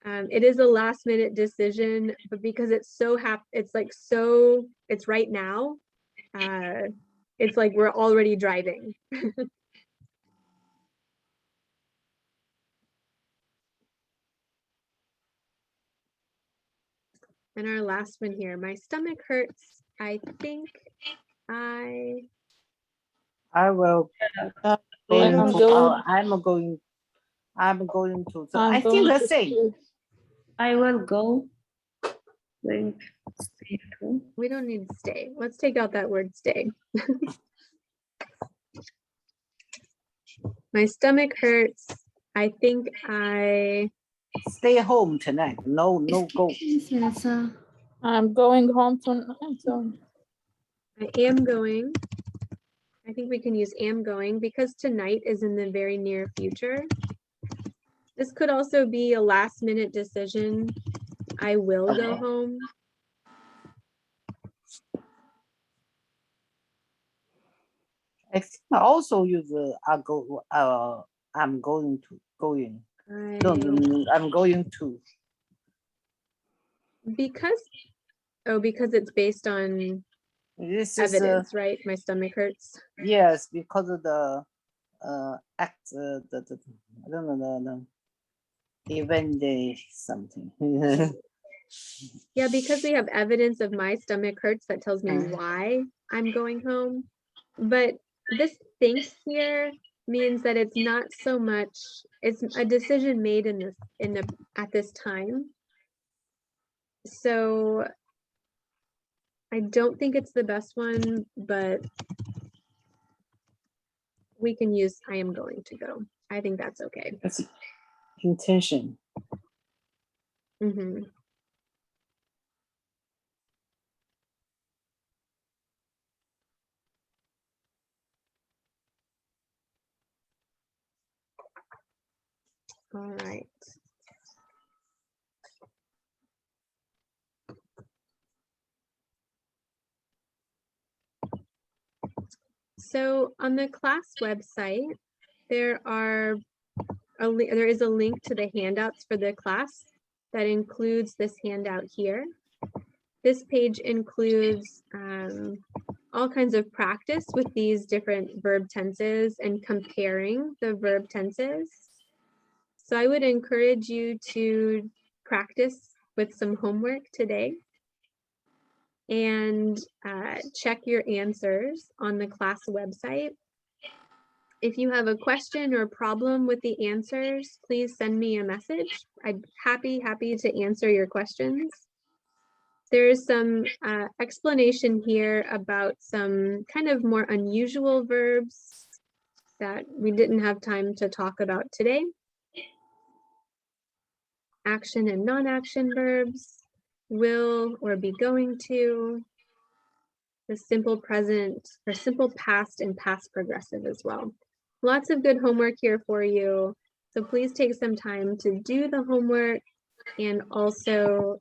It is a last minute decision, but because it's so it's right now. It's like we're already driving. And our last one here, my stomach hurts. I think I will. I'm going to. So I'm I think going the to same. school. I will go. Going to stay at home. We don't need stay. Let's take out that word stay. My stomach hurts. I think I stay home tonight. No go. I'm going home tonight. I am going. I think we can use am going because tonight is in the very near future. This could also be a last minute decision. I will go home. I think I also use I'm going to going. No, I'm going to. Because it's based on This evidence, is right? My stomach hurts. yes, because of the act the I don't know the event day something. Yeah, because we have evidence of my stomach hurts that tells me why I'm going home. But this think here means that it's not so much, it's a decision made at this time. So I don't think it's the best one, but we can use I am going to go. I think that's okay. That's intention. Mm-hmm. All right. So on the class website, there is a link to the handouts for the class that includes this handout here. This page includes all kinds of practice with these different verb tenses and comparing the verb tenses. So I would encourage you to practice with some homework today and check your answers on the class website. If you have a question or problem with the answers, please send me a message. I'd happy to answer your questions. There is some explanation here about some kind of more unusual verbs that we didn't have time to talk about today. Action and non-action verbs, will or be going to, the simple present or simple past and past progressive as well. Lots of good homework here for you. So please take some time to do the homework and also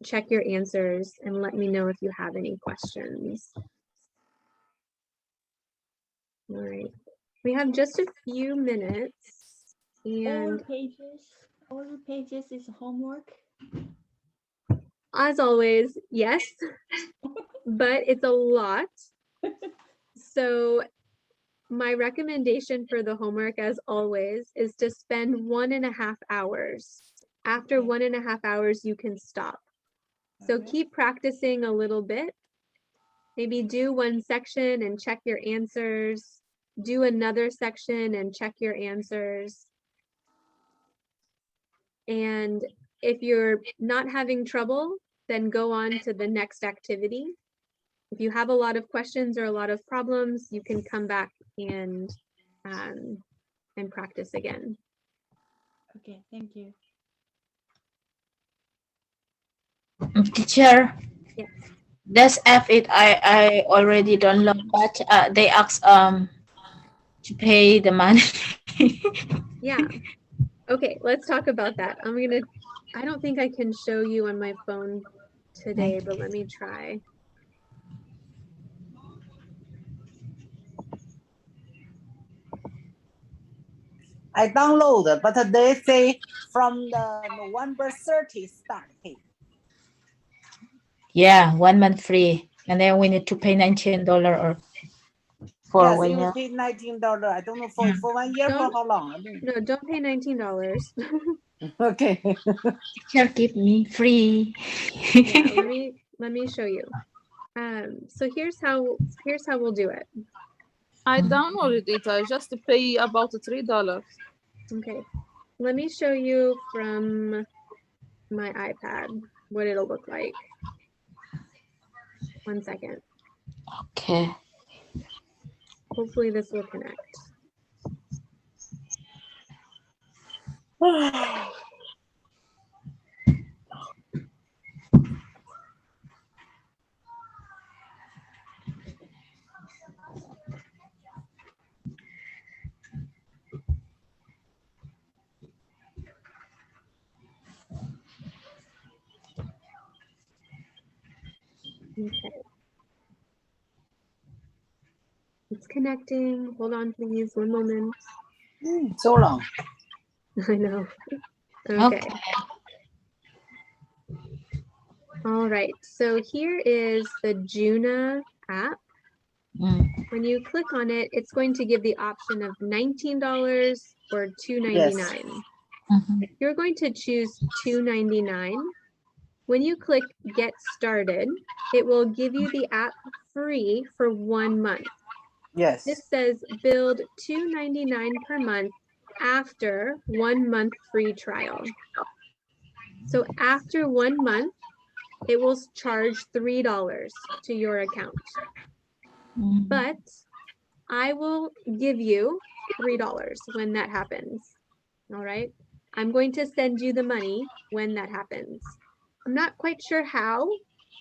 check your answers and let me know if you have any questions. All right, we have just a few minutes and all the pages is homework. As always, yes, but it's a lot. So my recommendation for the homework, as always, is to spend 1.5 hours. After 1.5 hours, you can stop. So keep practicing a little bit. Maybe do one section and check your answers. Do another section and check your answers. And if you're not having trouble, then go on to the next activity. If you have a lot of questions or a lot of problems, you can come back and practice again. Okay, thank you. Teacher. Yes. This app I already download, but they ask to pay the money. Yeah. Okay, let's talk about that. I don't think I can show you on my phone today, but let me try. I download, but they say from the November 30 start pay. Yeah, 1 month free, and then we need to pay $19 or for yes, 1 you year. pay $19. I don't know for 1 year for how long. No, don't pay $19. Okay. Teacher, give me free. Yeah, let me show you. So here's how we'll do it. I downloaded it. I just pay about $3. Okay, let me show you from my iPad what it'll look like. 1 second. Okay. Hopefully this will connect. Okay. It's connecting. Hold on, please. 1 moment. So long. I know. Okay. All right. So here is the Juna app. When you click on it, it's going to give the option of $19 or $2.99. Yes. You're going to choose $2.99. When you click Get Started, it will give you the app free for 1 month. Yes. This says build $2.99 per month after 1 month free trial. So after 1 month, it will charge $3 to your account. But I will give you $3 when that happens. All right. I'm going to send you the money when that happens. I'm not quite sure how.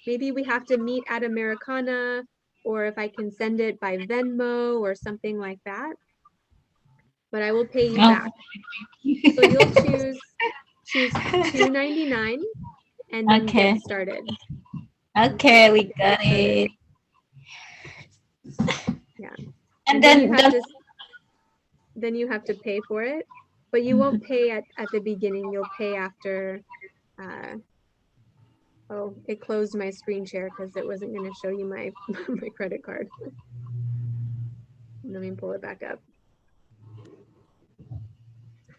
Maybe we have to meet at Americana, or if I can send it by Venmo or something like that. but I will pay you Oh. back. So you'll choose $2.99 and then Okay. get started. Okay, we got it. Yeah. And then then you have to pay for it, but you won't pay at the beginning. You'll pay after. Oh, it closed my screen share because it wasn't going to show you my my credit card. Let me pull it back up.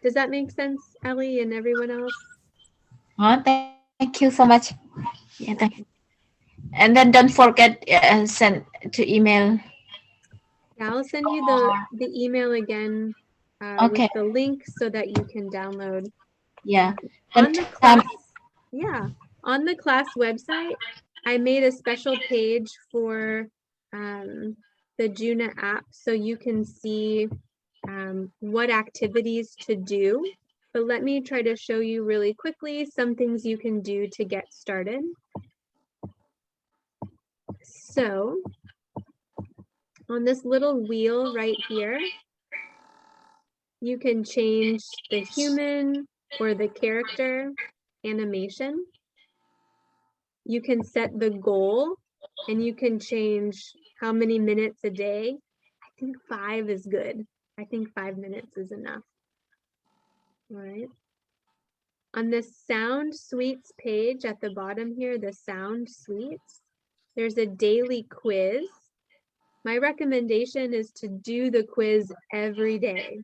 Does that make sense, Ellie and everyone else? oh, thank you so much. Yeah, thank you. And then don't forget send to email. Yeah, I'll send you the email again Okay. with the link so that you can download. Yeah. On the class, yeah, on the class website, I made a special page for the Juna app so you can see what activities to do. But let me try to show you really quickly some things you can do to get started. So on this little wheel right here, you can change the human or the character animation. You can set the goal and you can change how many minutes a day. I think 5 is good. I think 5 minutes is enough. All right. On the sound suites page at the bottom here, the sound suites, there's a daily quiz. My recommendation is to do the quiz every day.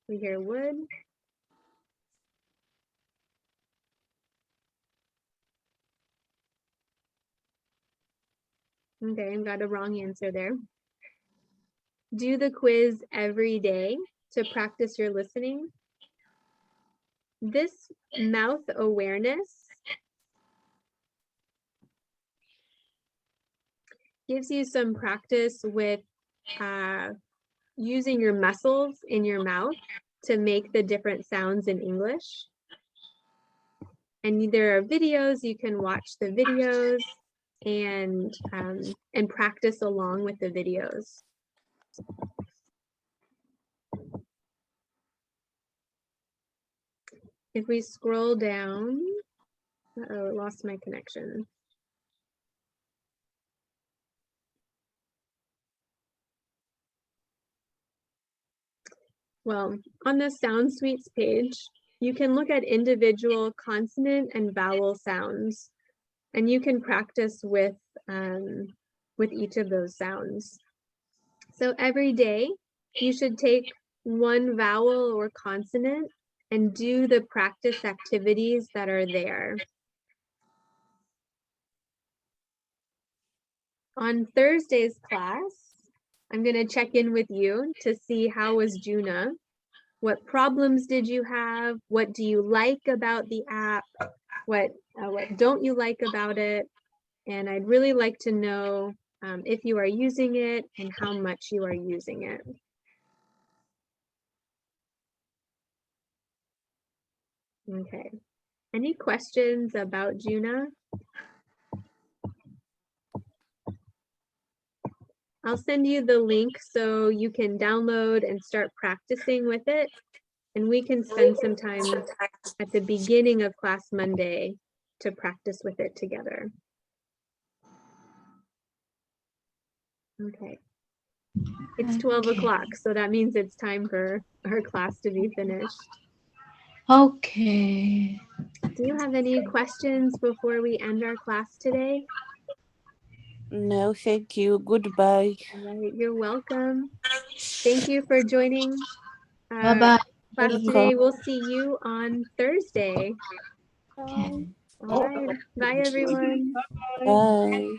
We hear wood. Okay, I've got a wrong answer there. Do the quiz every day to practice your listening. This mouth awareness gives you some practice with using your muscles in your mouth to make the different sounds in English. And there are videos, you can watch the videos and practice along with the videos. If we scroll down, uh-oh, I lost my connection. Well, on the Sound Suites page, you can look at individual consonant and vowel sounds, and you can practice with each of those sounds. So every day, you should take one vowel or consonant and do the practice activities that are there. On Thursday's class, I'm going to check in with you to see how was Juna. What problems did you have? What do you like about the app? What don't you like about it? And I'd really like to know if you are using it and how much you are using it. Okay. Any questions about Juna? I'll send you the link so you can download and start practicing with it. And we can spend some time at the beginning of class Monday to practice with it together. Okay. It's 12 o'clock, so that means it's time for our class to be finished. Okay. Do you have any questions before we end our class today? No, thank you. Goodbye. All right, you're welcome. Thank you for joining Bye-bye. class today. We'll see you on Thursday. Okay. All right. Bye, everyone. Bye.